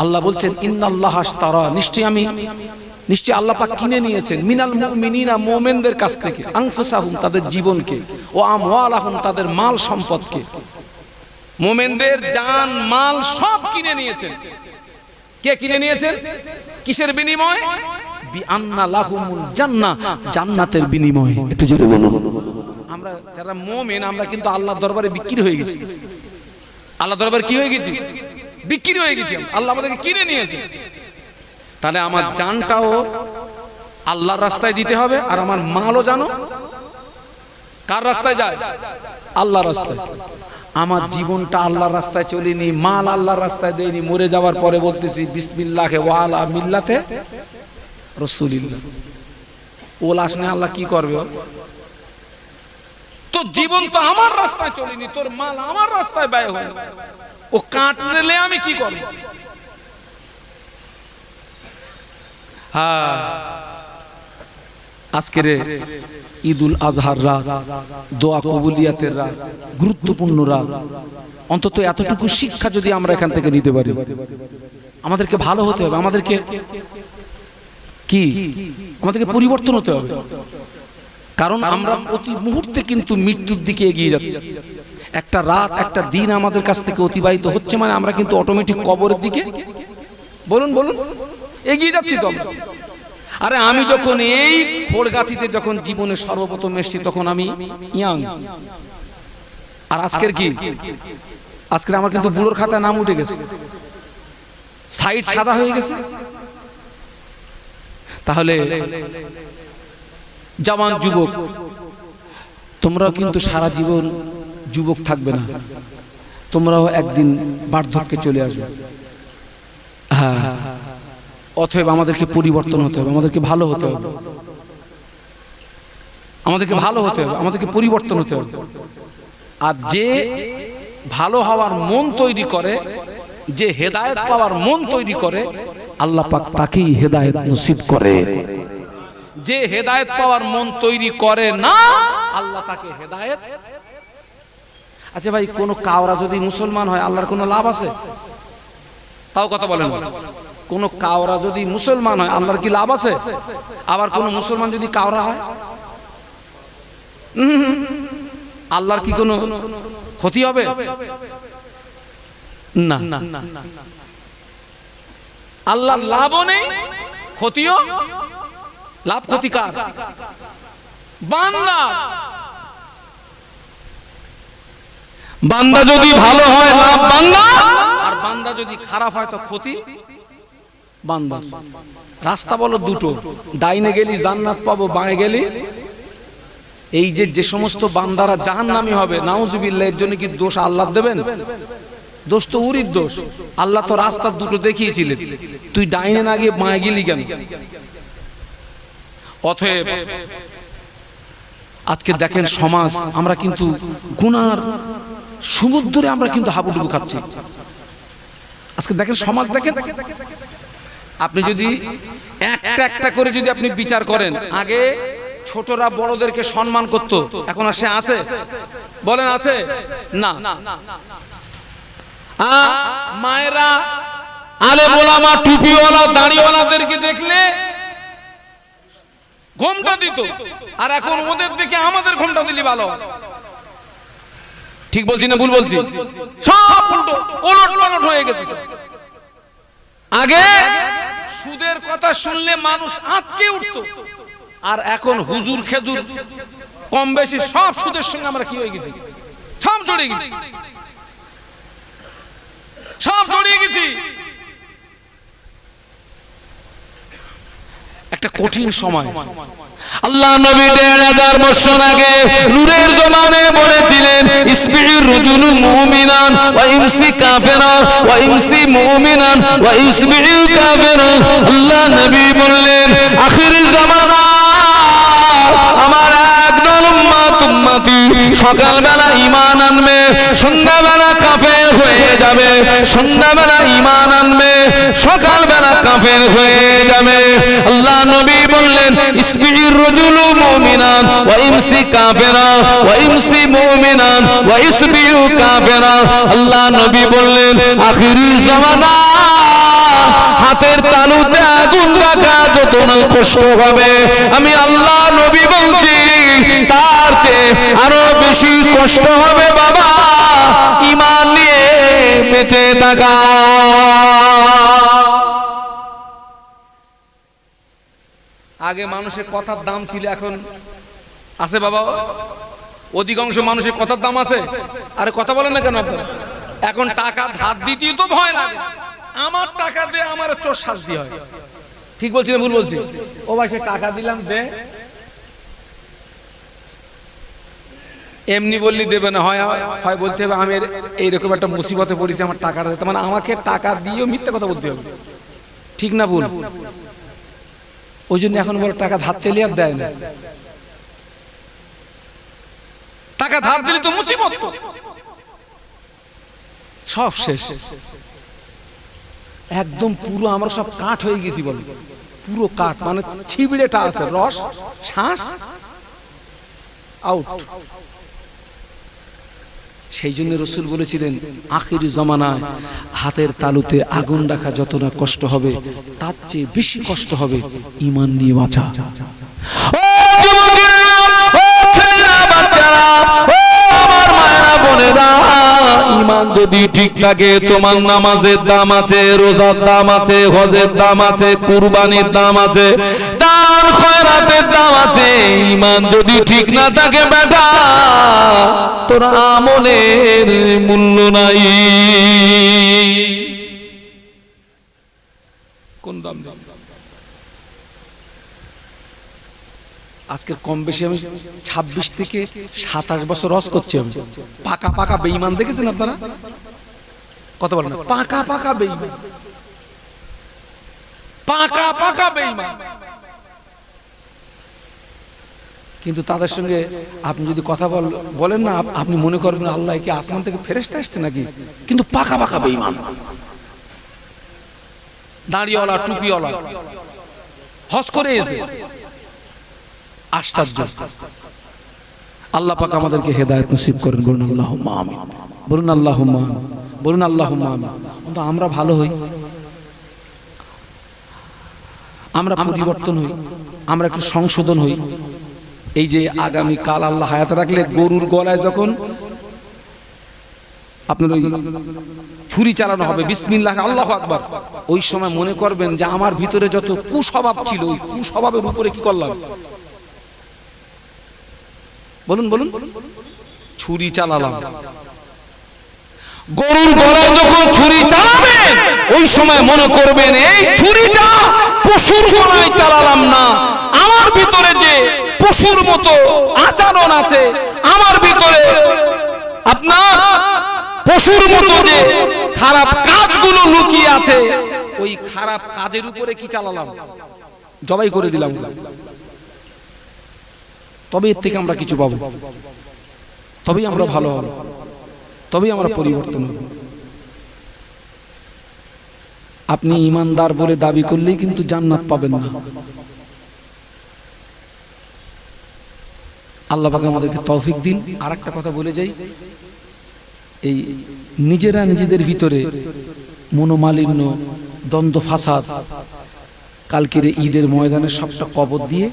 আল্লাহ বলছেন ইন্নাল্লাহা আশতারা, নিশ্চয় আল্লাহ পাক কিনে নিয়েছেন, মিনাল মুমিনিনা, মুমিনদের কাছ থেকে, আনফুসাহুম, তাদের জীবনকে, ও আমওয়ালাহুম, তাদের মাল সম্পদকে, মুমিনদের জান মাল সব কিনে নিয়েছেন। কে কিনে নিয়েছেন? কিসের বিনিময়ে? বিআন্না লাহুমুল জান্নাহ, জান্নাতের বিনিময়ে। একটু জোরে বলুন। আমরা যারা মুমিন, আমরা কিন্তু আল্লাহর দরবারে বিক্রি হয়ে গেছি। আল্লাহর দরবারে কি হয়ে গেছি? বিক্রি হয়ে গেছি। আল্লাহ আমাদেরকে কিনে নিয়েছে। তাহলে আমার জানটাও আল্লাহর রাস্তায় দিতে হবে, আর আমার মালও জানো কার রাস্তায় যায়? আল্লাহর রাস্তায়। আমার জীবনটা আল্লাহর রাস্তায় চলিনি, মাল আল্লাহর রাস্তায় দেয়নি, মরে যাওয়ার পরে বলতেছি বিসমিল্লাহি ওয়া আলা মিল্লাতে রাসূলিল্লাহ। ও লাশ নিয়ে আল্লাহ কি করবে? তোর জীবন তো আমার রাস্তায় চলিনি, তোর মাল আমার রাস্তায় ব্যয় হলো, ও কাটলে আমি কি করব? হ্যাঁ, আজকের ঈদুল আজহার রাত, দোয়া কবুলিয়াতের রাত, গুরুত্বপূর্ণ রাত। অন্তত এতটুকু শিক্ষা যদি আমরা এখান থেকে নিতে পারি, আমাদেরকে ভালো হতে হবে, আমাদেরকে পরিবর্তন হতে হবে। কারণ আমরা প্রতি মুহূর্তে কিন্তু মৃত্যুর দিকে এগিয়ে যাচ্ছি। একটা রাত, একটা দিন আমাদের কাছ থেকে অতিবাহিত হচ্ছে মানে আমরা কিন্তু অটোমেটিক কবরের দিকে বলুন এগিয়ে যাচ্ছি। তো আরে আমি যখন এই খোড়গাছিতে যখন জীবনে সর্বপ্রথম এসেছি তখন আমি ইয়াং, আর আজকের কি, আজকে আমার কিন্তু বুড়োর খাতায় নাম উঠে গেছে, সাইড সাদা হয়ে গেছে। তাহলে জওয়ান যুবক, তোমরাও কিন্তু সারা জীবন যুবক থাকবে না, তোমরাও একদিন বার্ধক্যে চলে আসবে। হ্যাঁ, অতএব আমাদেরকে পরিবর্তন হতে হবে, আমাদেরকে ভালো হতে হবে, আমাদেরকে ভালো হতে হবে, আমাদেরকে পরিবর্তন হতে হবে। আর যে ভালো হওয়ার মন তৈরি করে, যে হেদায়েত পাওয়ার মন তৈরি করে, আল্লাহ পাক তাকেই হেদায়েত নসিব করে। যে হেদায়েত পাওয়ার মন তৈরি করে না, আল্লাহ তাকে হেদায়েত। আচ্ছা ভাই, কোন কাওরা যদি মুসলমান হয় আল্লাহর কোনো লাভ আছে? তাও কথা বলেন। কোন কাওরা যদি মুসলমান হয় আল্লাহর কি লাভ আছে? আবার কোন মুসলমান যদি কাওরা হয়, আল্লাহর কি কোনো ক্ষতি হবে? না, আল্লাহর লাভও নেই, ক্ষতিও। লাভ ক্ষতি কার? বান্দা। বান্দা যদি ভালো হয় লাভ বান্দা, আর বান্দা যদি খারাপ হয় তো ক্ষতি বান্দা। রাস্তা বলো দুটো, ডাইনে গেলি জান্নাত পাবো, বাঁয়ে গেলি। এই যে সমস্ত বান্দারা জাহান্নামী হবে, নাউজুবিল্লাহ, এর জন্য কি দোষ আল্লাহ দেবেন? দোষ তো উরির দোষ। আল্লাহ তো রাস্তা দুটো দেখিয়েছিলেন, তুই ডাইনে না গিয়ে বাঁয়ে গেলি কেন? অতএব আজকে দেখেন সমাজ, আমরা কিন্তু গুনার সমুদ্রে আমরা কিন্তু হাবুডুবু খাচ্ছি। আজকে দেখেন সমাজ, দেখেন আপনি যদি একটা একটা করে যদি আপনি বিচার করেন, আগে ছোটরা বড়দেরকে সম্মান করত, এখন আর সে আছে? বলেন আছে? না। মায়েরা আলেম ওলামা টুপিওয়ালা দাড়িওয়ালাদেরকে দেখলে ঘোমটা দিত, আর এখন ওদের দেখে আমাদের ঘোমটা দিলি ভালো। ঠিক বলছি না ভুল বলছি? সব উল্টো, ওলট পালট হয়ে গেছে। আগে সুদের কথা শুনলে মানুষ আটকে উঠত, আর এখন হুজুর খেজুর কম বেশি সব সুদের সঙ্গে আমরা কি হয়ে গেছি? সব জড়িয়ে গেছি, সব জড়িয়ে গেছি। একটা কঠিন সময়। আল্লাহ নবী ১৫০০ বছর আগে নূরের জমানে বলেছিলেন, ইসবির রাজুলু মুমিনান ওয়া ইমসি কাফিরান ওয়া ইমসি মুমিনান ওয়া ইসবিউ কাফিরান। আল্লাহ নবী বললেন, আখির জামানা আমার একদল উম্মতি সকালবেলা ঈমান আনবে, সন্ধ্যাবেলা কাফের হয়ে যাবে, সন্ধ্যাবেলা ঈমান আনবে, সকালবেলা কাফের হয়ে যাবে। আল্লাহ নবী বললেন, ইসবির রাজুলু মুমিনান ওয়া ইমসি কাফিরান ওয়া ইমসি মুমিনান ওয়া ইসবিউ কাফিরান। আল্লাহ নবী বললেন, আখিরি জামানা হাতের তালুতে আগুন রাখা যত না কষ্ট হবে, আমি আল্লাহ নবী বলছি তার চেয়ে আরো বেশি কষ্ট হবে বাবা ঈমান নিয়ে বেঁচে থাকা। আগে মানুষের কথার দাম ছিল, এখন আছে বাবা? অধিকাংশ মানুষের কথার দাম আছে। আরে কথা বলেন না কেন আপনারা? এখন টাকা ধার দিতেই তো ভয় লাগে। আমার টাকা দিয়ে আমার চোর শাস্তি হয়। ঠিক বলছি না ভুল বলছি? ও ভাই, সে টাকা দিলাম দে, এমনি বললি দেবে না, হয় হয় বলতে হবে আমি এইরকম একটা মুসিবতে পড়েছি, আমার টাকাটা দিতে, মানে আমাকে টাকা দিয়েও মিথ্যা কথা বলতে হবে। ঠিক না ভুল? ওই জন্য এখন বড় টাকা ধার চাইলে আর দেয় না। টাকা ধার দিলে তো মুসিবত, সব শেষ, একদম পুরো আমরা সব কাঠ হয়ে গেছি বলে। পুরো কাঠ, মানে ছিবড়েটা আছে, রস শ্বাস আউট। সেই জন্য রাসূল বলেছিলেন আখির জামানায় হাতের তালুতে আগুন রাখা যত না কষ্ট হবে, তার চেয়ে বেশি কষ্ট হবে ঈমান নিয়ে বাঁচা। ও যুবকেরা, ও ছেলেরা, বাচ্চারা, ও আমার মায়েরা, বোনেরা, ঈমান যদি ঠিক থাকে তোমার নামাজের দাম আছে, রোজার দাম আছে, হজের দাম আছে, কুরবানির দাম আছে, দান খয়রাতের দাম আছে। ঈমান যদি ঠিক না থাকে বেটা, তোর আমলের মূল্য নাই। কোন দাম? আজকে কম বেশি আমি 26 থেকে 27 বছর হজ করছি। আমি পাকা পাকা বেঈমান দেখেছেন আপনারা? কত বলেন? পাকা পাকা বেঈমান, পাকা পাকা বেঈমান। কিন্তু তাদের সঙ্গে আপনি যদি কথা বলেন না, আপনি মনে করবেন আল্লাহ কি আসমান থেকে ফেরেশতা আসছে নাকি। কিন্তু পাকা পাকা বেঈমান, দাড়িওয়ালা, টুপিওয়ালা, হজ করে এসে। আশ্চর্য। আল্লাহ পাক আমাদেরকে হেদায়েত নসিব করেন। বলুন আল্লাহুম্মা আমিন, বলুন আল্লাহুম্মা আমিন, বলুন আল্লাহুম্মা আমিন। কিন্তু আমরা ভালো হই, আমরা পরিবর্তন হই, আমরা একটু সংশোধন হই। এই যে আগামী কাল আল্লাহ হায়াত রাখলে গরুর গলায় যখন আপনার ওই ছুরি চালানো হবে, বিসমিল্লাহ আল্লাহু আকবার, ওই সময় মনে করবেন যে আমার ভিতরে যত কুস্বভাব ছিল, ওই কুস্বভাবের উপরে কি করলাম? বলুন বলুন, ছুরি চালালাম। গরুর গলায় যখন ছুরি চালাবেন, ওই সময় মনে করবেন এই ছুরিটা পশুর গলায় চালালাম না, আমার ভিতরে যে পশুর মতো আচরণ আছে, আমার ভিতরে আপনার পশুর মতো যে খারাপ কাজগুলো লুকিয়ে আছে, ওই খারাপ কাজের উপরে কি চালালাম? জবাই করে দিলাম। তবে এর থেকে আমরা কিছু পাবো, তবেই আমরা ভালো হব, তবেই আমরা পরিবর্তন হব। আপনি ঈমানদার বলে দাবি করলেই কিন্তু জান্নাত পাবেন না। আল্লাহ পাক আমাদেরকে তৌফিক দিন। আর একটা কথা বলে যাই, এই নিজেরা নিজেদের ভিতরে মনোমালিন্য, দ্বন্দ্ব, ফাসাদ, কালকের ঈদের ময়দানে সবটা কবর দিয়ে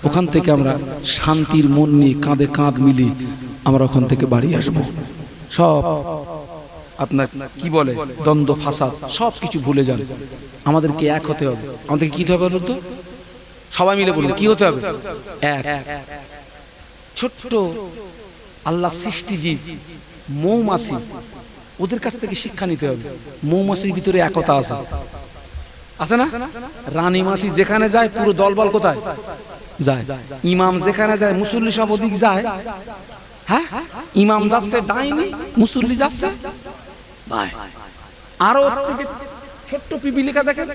ওখান থেকে আমরা শান্তির মন নিয়ে কাঁধে কাঁধ মিলিয়ে আমরা ওখান থেকে বাড়ি আসব। সব আপনার কি বলে দ্বন্দ্ব, ফাসাদ সব কিছু ভুলে যান। আমাদেরকে এক হতে হবে। আমাদেরকে কি হতে হবে বলুন তো? সবাই মিলে বলুন কি হতে হবে? এক। ছোট্ট আল্লাহ সৃষ্টি জীব মৌমাছি, ওদের কাছ থেকে শিক্ষা নিতে হবে। মৌমাছির ভিতরে একতা আছে, আছে না? রানী মাছি যেখানে যায় পুরো দলবল কোথায় যায়? ইমাম যেখানে যায় মুসল্লি সব ওদিক যায়। হ্যাঁ, ইমাম যাচ্ছে ডাইনি, মুসল্লি যাচ্ছে ভাই। আরো ছোট্ট পিপিলিকা দেখেন,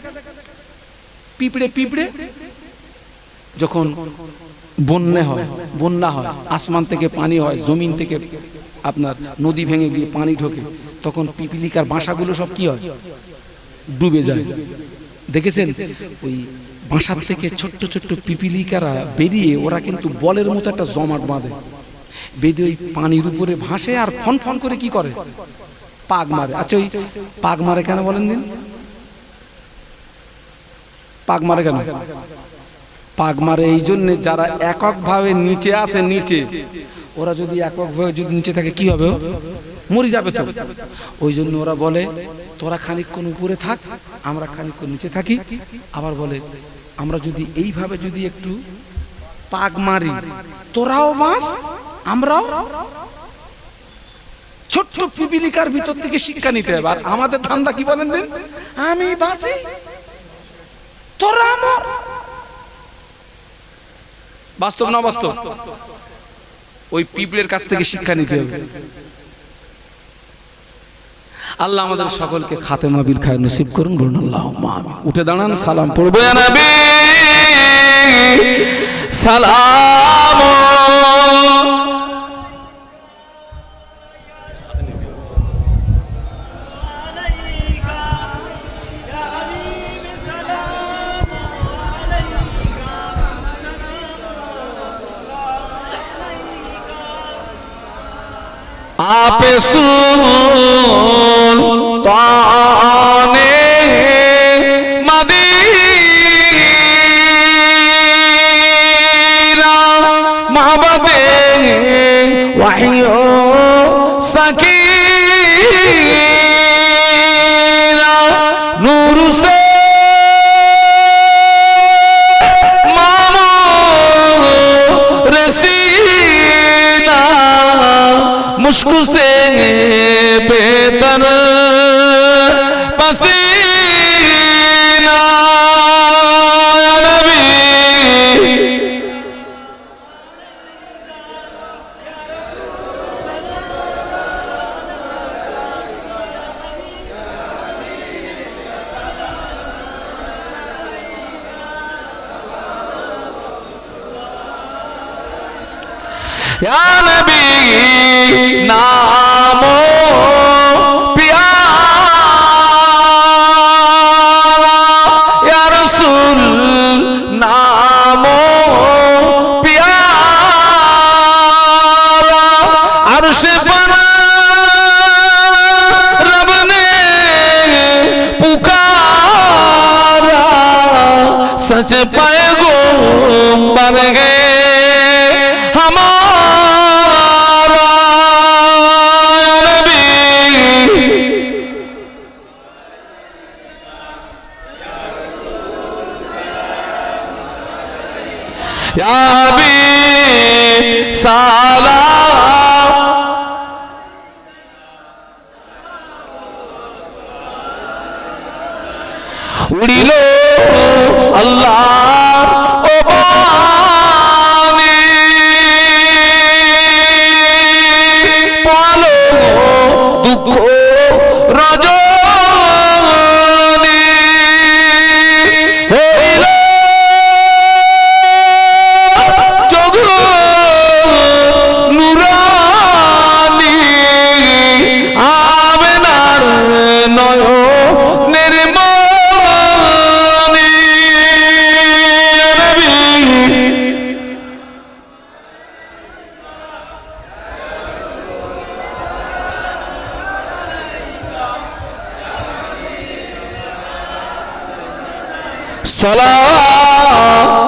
পিঁপড়ে পিঁপড়ে যখন বন্যা হয়, আসমান থেকে পানি হয়, জমিন থেকে আপনার নদী ভেঙে গিয়ে পানি ঢোকে, তখন পিপিলিকার বাসাগুলো সব কি হয়? ডুবে যায়। দেখেছেন ওই বাসার থেকে ছোট্ট ছোট্ট পিপিলিকারা বেরিয়ে ওরা কিন্তু বলের মতো একটা জমাট বাঁধে, বেঁধে ওই পানির উপরে ভাসে আর ফন ফন করে কি করে? পাক মারে। আচ্ছা ওই পাক মারে কেন বলেন দিন? পাক মারে কেন? পাক মারে এই জন্যে যারা এককভাবে নিচে আসে, নিচে ওরা যদি এককভাবে যদি নিচে থাকে কি হবে? মরে যাবে তো। ওই জন্য ওরা বলে তোরা খানিকক্ষণ উপরে থাক, আমরা খানিকক্ষণ নিচে থাকি। আবার বলে আমরা যদি এইভাবে যদি একটু পাক মারি, তোরাও বাঁচ আমরাও। ছোট্ট পিপিলিকার ভিতর থেকে শিক্ষা নিতে হবে। আর আমাদের ধান্দা কি বলেন দিন? আমি বাঁচি তোরা মর। বাস্তব না বাস্তব? ওই পিঁপড়ের কাছ থেকে শিক্ষা নিতে হবে। আল্লাহ আমাদের সকলকে খাতেমা বিল খায়র নসিব করুন। বলুন আল্লাহুম্মা আমিন। উঠে দাঁড়ান, সালাম পড়বো। ইয়া নবী সালাম। या नबी नामो प्यारा, या रसूल नामो प्यारा, अर्श पर रब ने पुकारा, सच पैगंबर है हमारा नबी। या हबीब सलाम, उड़िल अल्लाह ओ बानी, पालो दुख रजनी, हইল জগৎ নুরানি, আমেনার নয়নের মনি নবী।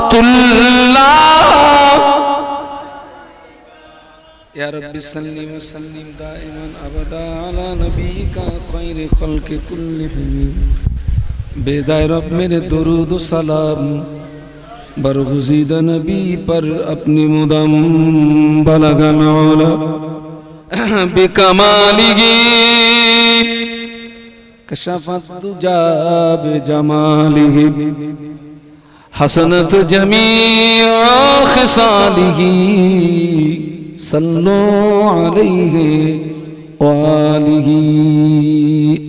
सलातुल्लाह या रब्बी सल्लि व सल्लिम दाइमन अबदा अला नबीका खैर खल्क़ि कुल्लिहिम। बेदाए रब मेरे दुरूद व सलाम बरगुज़ीदा नबी पर अपनी मुदम बलगल औला बिकमालिही, कशफत दुजा बिजमालिही, हसनत जमीअ खिसालिही, सल्लु अलैहि व आलिही।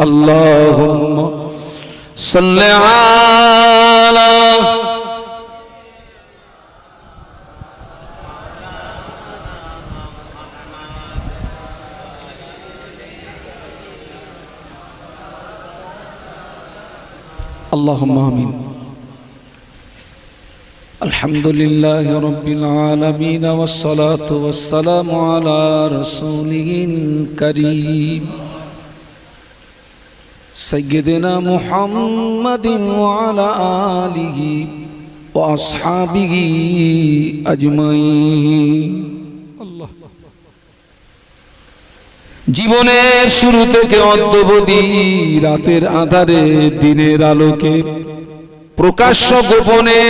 अल्लाहुम्मा सल्लि अला अल्लाहुम्मा आमीन। अल्हम्दुलिल्लाहि रब्बिल आलमीन वस्सलातु वस्सलामु अला रसूलिहिल करीम सय्यिदिना मुहम्मदिन व अला आलिहि व अस्हाबिहि अजमाइन। জীবনের শুরু থেকে অদ্যবধি রাতের আঁধারে দিনের আলোকে প্রকাশ্য গোপনে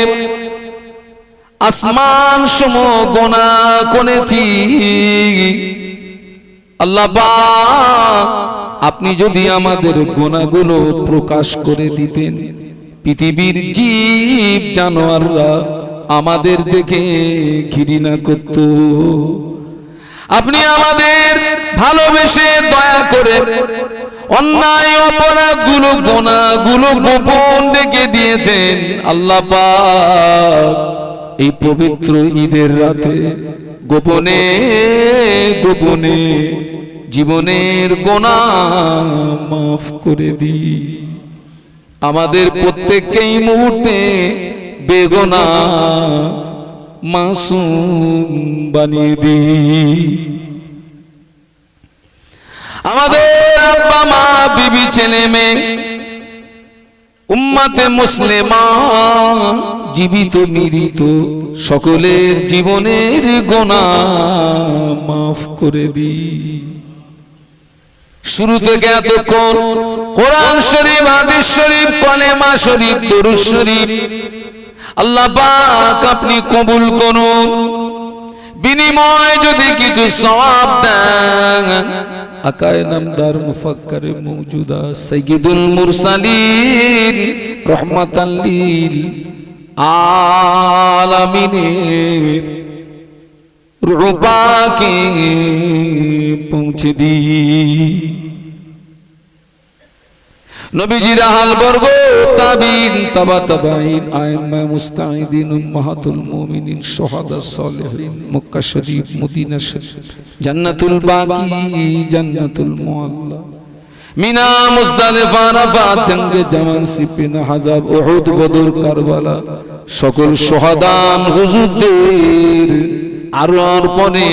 আসমান সমূহ গোনা করেছি। আল্লাহ পাক আপনি যদি আমাদের গোনাগুলো প্রকাশ করে দিতেন, পৃথিবীর জীব জানোয়াররা আমাদের দেখে ঘৃণা করত। আপনি আমাদের ভালোবেসে দয়া করে অন্যায় অপরাধগুলো গোনাগুলো গোপন রেখে দিয়েছেন। আল্লাহ পাক এই পবিত্র ঈদের রাতে গোপনে গোপনে জীবনের গুনাহ মাফ করে দিই। আমাদের প্রত্যেককে এই মুহূর্তে বেগুনাহ মাসুম বানিয়ে দিই। আমাদের আব্বা মা বিবি ছেলে মেয়ে উম্মতে মুসলিমা জীবিত মৃত সকলের জীবনের গুনাহ মাফ করে দিই। শুরু থেকে এতক্ষণ কোরআন শরীফ, হাদিস শরীফ, কলেমা শরীফ, দরুদ শরীফ আল্লাহ পাক আপনি কবুল করুন। বিনিময় যদি কিছু সওয়াব দেন, আকায়ে নামদার মুফাক্কারে মওজুদা সাইয়্যিদুল মুরসালিন রাহমাতাল লিল আলামিনের রূহ পাকে পৌঁছে দিই। নবীজির আহল বর্গ, তাবিন, তাবা তাবাইন, আইম্মা মুস্তাঈদিন, উম্মাহাতুল মুমিনিন, শুহাদা, সালেহিন, মক্কা শরীফ, মদিনা শরীফ, জান্নাতুল বাকি, জান্নাতুল মুআল্লা, মিনা, মুজদালিফা, আরাফাত, জঙ্গে জামাল, সিফিন, আহজাব, উহুদ, বদর, কারবালা, সকল শুহাদান হুজুরদের আরওয়ার পরে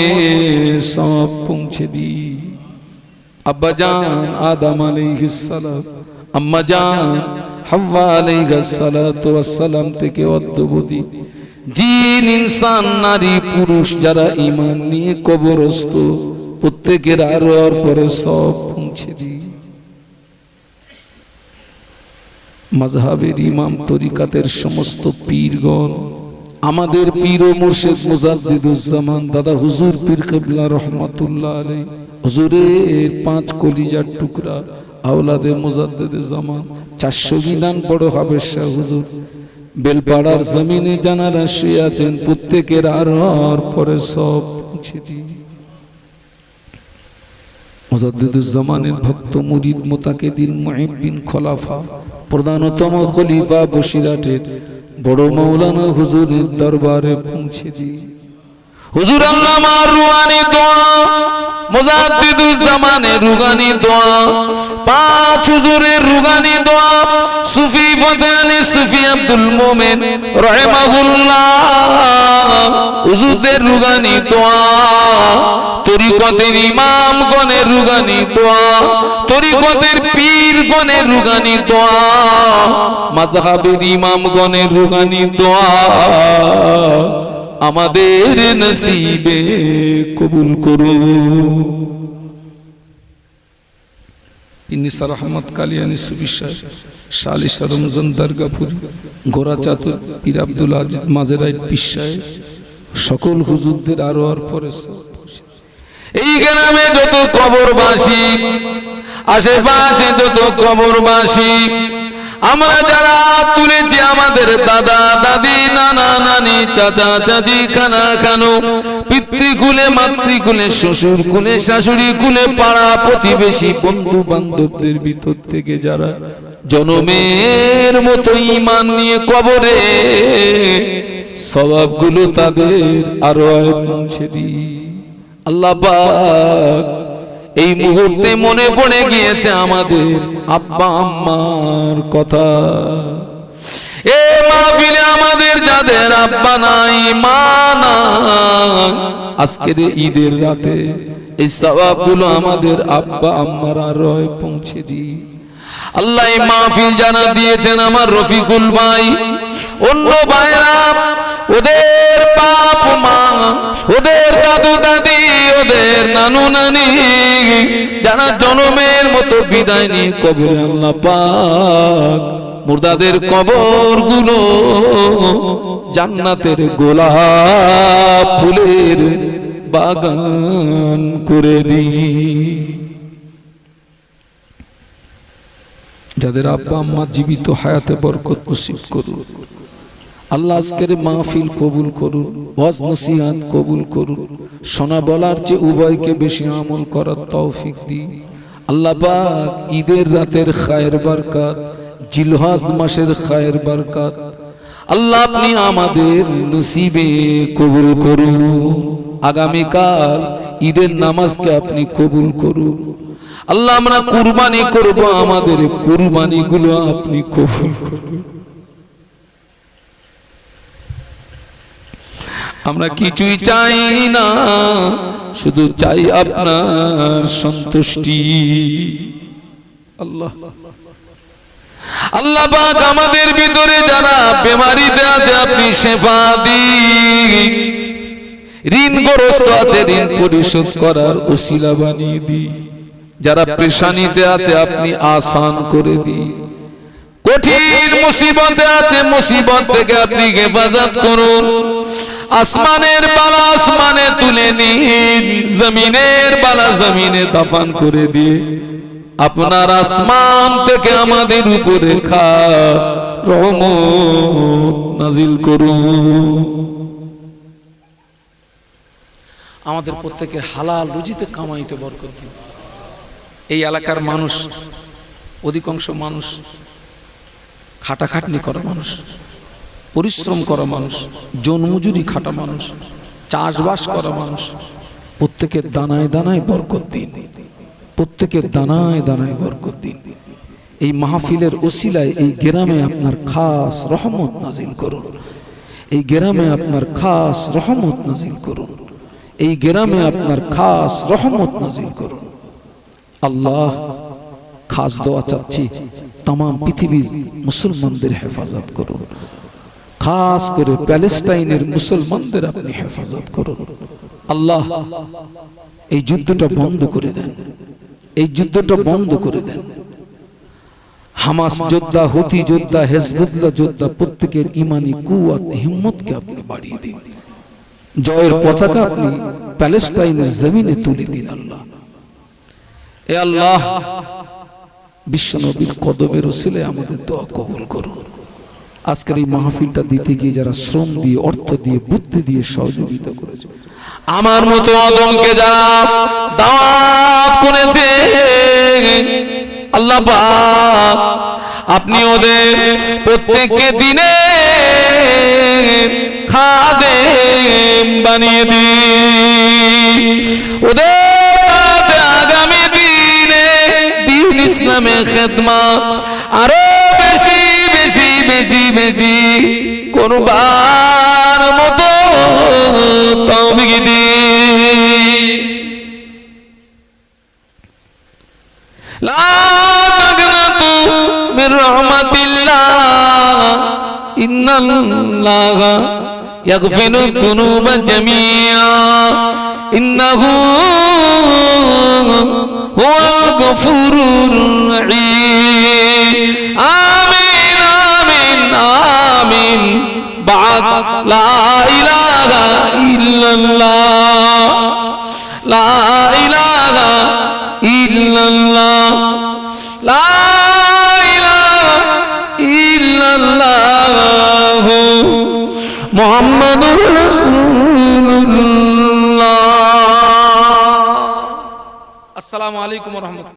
সব পৌঁছে দি। আব্বা জান আদম আলাইহিস সালাম, আম্মা জান হাওয়া আলাইহিস সালাতু ওয়াস সালাম থেকে অদ্যবধি জিন, ইনসান, নারী, পুরুষ যারা ঈমান নিয়ে কবরস্থ, প্রত্যেকের আরওয়ার পরে সব পৌঁছে দি। মাযহাবের ইমাম, তরিকাতের সমস্ত পীরগণ, আমাদের পীর ও মুর্শিদ মুজাদ্দিদুজ্জামান দাদা হুজুর পীর কিবলা রহমাতুল্লাহ আলাইহি, হুজুরের 5 কলিজার টুকরা আওলাদে মুজাদ্দিদে জামান 400 বিধান বড় হাবের শাহ হুজুর বেলপাড়ার জমিনে জানারা শুয়ে আছেন, প্রত্যেকের আরওয়ার পরে সব পৌঁছে দি। মুজাদ্দিদুজ্জামানের ভক্ত মুরিদ, মুতাকিদিন, মুহিব্বিন, খলাফা, প্রধানতম খলিফা বসিরহাটের বড় মাওলানা হুজুরের দরবারে পৌঁছে দি। হুজুর আল্লামা রুহানি দোয়া, মুজাদ্দিদুজ্জামানের রুহানি দোয়া, 5 হুজুরের রুহানি দোয়া, সুফি ফতেহ আলী সুফি আব্দুল মোমেন রাহিমাহুল্লাহ হুজুরদের রুহানি দোয়া, তরিকতের ইমামগণের রুহানি দোয়া, তরিকতের পীরগণের রুহানি দোয়া, মাযহাবের ইমামগণের রুহানি দোয়া আমাদের নসিবে কবুল করুন। ইন্নিসা রহমত কালিয়ানি সুফি সাহেব, শালিশা রমজান দরগাপুর, গোরা চাতুর পীর আব্দুল আজিজ মাজেরাইট পীর সাহেব, সকল হুজুরদের আরওয়ার পরে এই গ্রামে যত কবরবাসী, আশেপাশে যত কবরবাসী, আমরা যারা তুলেছি, আমাদের দাদা দাদি, নানা নানি, চাচা চাচি, খানা খানু, পিতৃকুলে, মাতৃকুলে, শ্বশুর কুলে, শাশুড়ি কুলে, পাড়া প্রতিবেশী, বন্ধু বান্ধবদের ভিতর থেকে যারা জনমের মতো ঈমান নিয়ে কবরে, সওয়াবগুলো তাদের আরওয়ায় পৌঁছে দি। আল্লাহ পাক এই মুহূর্তে মনে পড়ে গিয়েছে আমাদের আব্বা আম্মার কথা। এ মাহফিলে আমাদের যাদের আব্বা নাই, মা নাই, আজকের ঈদের রাতে এই সওয়াবগুলো আমাদের আব্বা আম্মার আরওয়ায় পৌঁছে দি। আল্লাহ এই মাহফিল জানা দিয়েছেন আমার রফিকুল ভাই, অন্য ভাইরা ওদের বাপ মা, ওদের দাদু দাদি, ওদের নানু নানি যারা জনমের মতো বিদায় নিয়ে কবরে, আল্লাহ পাক মুর্দাদের কবরগুলো জান্নাতের গোলাপ ফুলের বাগান করে দি। যাদের আব্বা আম্মা জীবিত হায়াতে বরকত নসিব করুন আল্লাহ। আজকের মাহফিল কবুল করুন, ওয়াজ নসিহত কবুল করুন, শোনা বলার চেয়ে উভয়কে বেশি আমল করার তৌফিক দিন আল্লাহ পাক। ঈদের রাতের খায়ের বরকত, জিলহজ মাসের খায়ের বরকত আল্লাহ আপনি আমাদের নসিবে কবুল করুন। আগামীকাল ঈদের নামাজকে আপনি কবুল করুন আল্লাহ। আমরা কুরবানি করব, আমাদের কুরবানিগুলো আপনি কবুল করুন। আমরা কিছুই চাই না, শুধু চাই আপনার সন্তুষ্টি। আল্লাহ আল্লাহ পাক আমাদের ভিতরে যারা বেমারিতে আছে আপনি শেফা দিন, ঋণগ্রস্ত আছে ঋণ পরিশোধ করার ওসিলা বানিয়ে দিন, যারা পেশানিতে আছে আপনি আসান করে দিন, কঠিন মুসিবতে আছে মুসিবত থেকে আপনি হেফাজত করুন। আসমানের বালা আসমানে তুলে নিন, জমিনের বালা জমিনে দাফন করে দিয়ে আপনার আসমান থেকে আমাদের উপরে খাস রহমত নাজিল করুন। আমাদের প্রত্যেকের হালাল রুজিতে কামাইতে বরকত দিন। এই এলাকার মানুষ অধিকাংশ মানুষ খাটাখাটনি করা মানুষ, পরিশ্রম করা মানুষ, জনমজুরি খাটা মানুষ, চাষবাস করা মানুষ। প্রত্যেকের দানায় দানায় বরকত দিন, প্রত্যেকের দানায় দানায় বরকত দিন। এই মাহফিলের ওসিলায় এই গ্রামে আপনার খাস রহমত নাজিল করুন, এই গ্রামে আপনার খাস রহমত নাজিল করুন, এই গ্রামে আপনার খাস রহমত নাজিল করুন। আল্লাহ, খাস দোয়া চাচ্ছি তাম পৃথিবীর মুসলমানদের হেফাজত করুন, খাস করে প্যালেস্টাইনের মুসলমানদের আপনি হেফাজত করুন। আল্লাহ, এই যুদ্ধটা বন্ধ করে দেন, এই যুদ্ধটা বন্ধ করে দেন। হামাস যোদ্ধা, হুতি যোদ্ধা, হেজবুল্লাহ যোদ্ধা, প্রত্যেকের ইমানি কুওয়াত হিম্মতকে আপনি বাড়িয়ে দিন। জয়ের পতাকা আপনি প্যালেস্টাইনের জমিনে তুলে দিন। আল্লাহ, এ আল্লাহ, বিশ্বনবীর কদমের ওসিলায় আমাদের দোয়া কবুল করুন। আজকের এই মাহফিলটা দিতে গিয়ে যারা শ্রম দিয়ে, অর্থ দিয়ে, বুদ্ধি দিয়ে সহযোগিতা করেছে, আমার মতো অদমকে যারা দাওয়াত করেছে, আল্লাহ পাক আপনি ওদের প্রত্যেককে দিনে খাদেম বানিয়ে দিন। ওদের আগামী দিনে দ্বীন ইসলামের খেদমত আরো বেশি বেশি বেশি বেশি করবার মতো তৌফিক দিন। লা তাগনাতু মির রাহমাতিল্লাহ, ইন্নাল্লাহা ইয়াগফিরু যুনুবা জামিআ, ইন্নাহু হুয়াল গফুরুর রহিম। আমিন আমিন আমিন। বাদ লা ইলাহা ইল্লাল্লাহ, লা ইলাহা ইল্লাল্লাহ, লা ইলাহা ইল্লাল্লাহ মুহাম্মাদুর রাসূলুল্লাহ। আসসালামু আলাইকুম ওয়া রাহমাতুল্লাহ।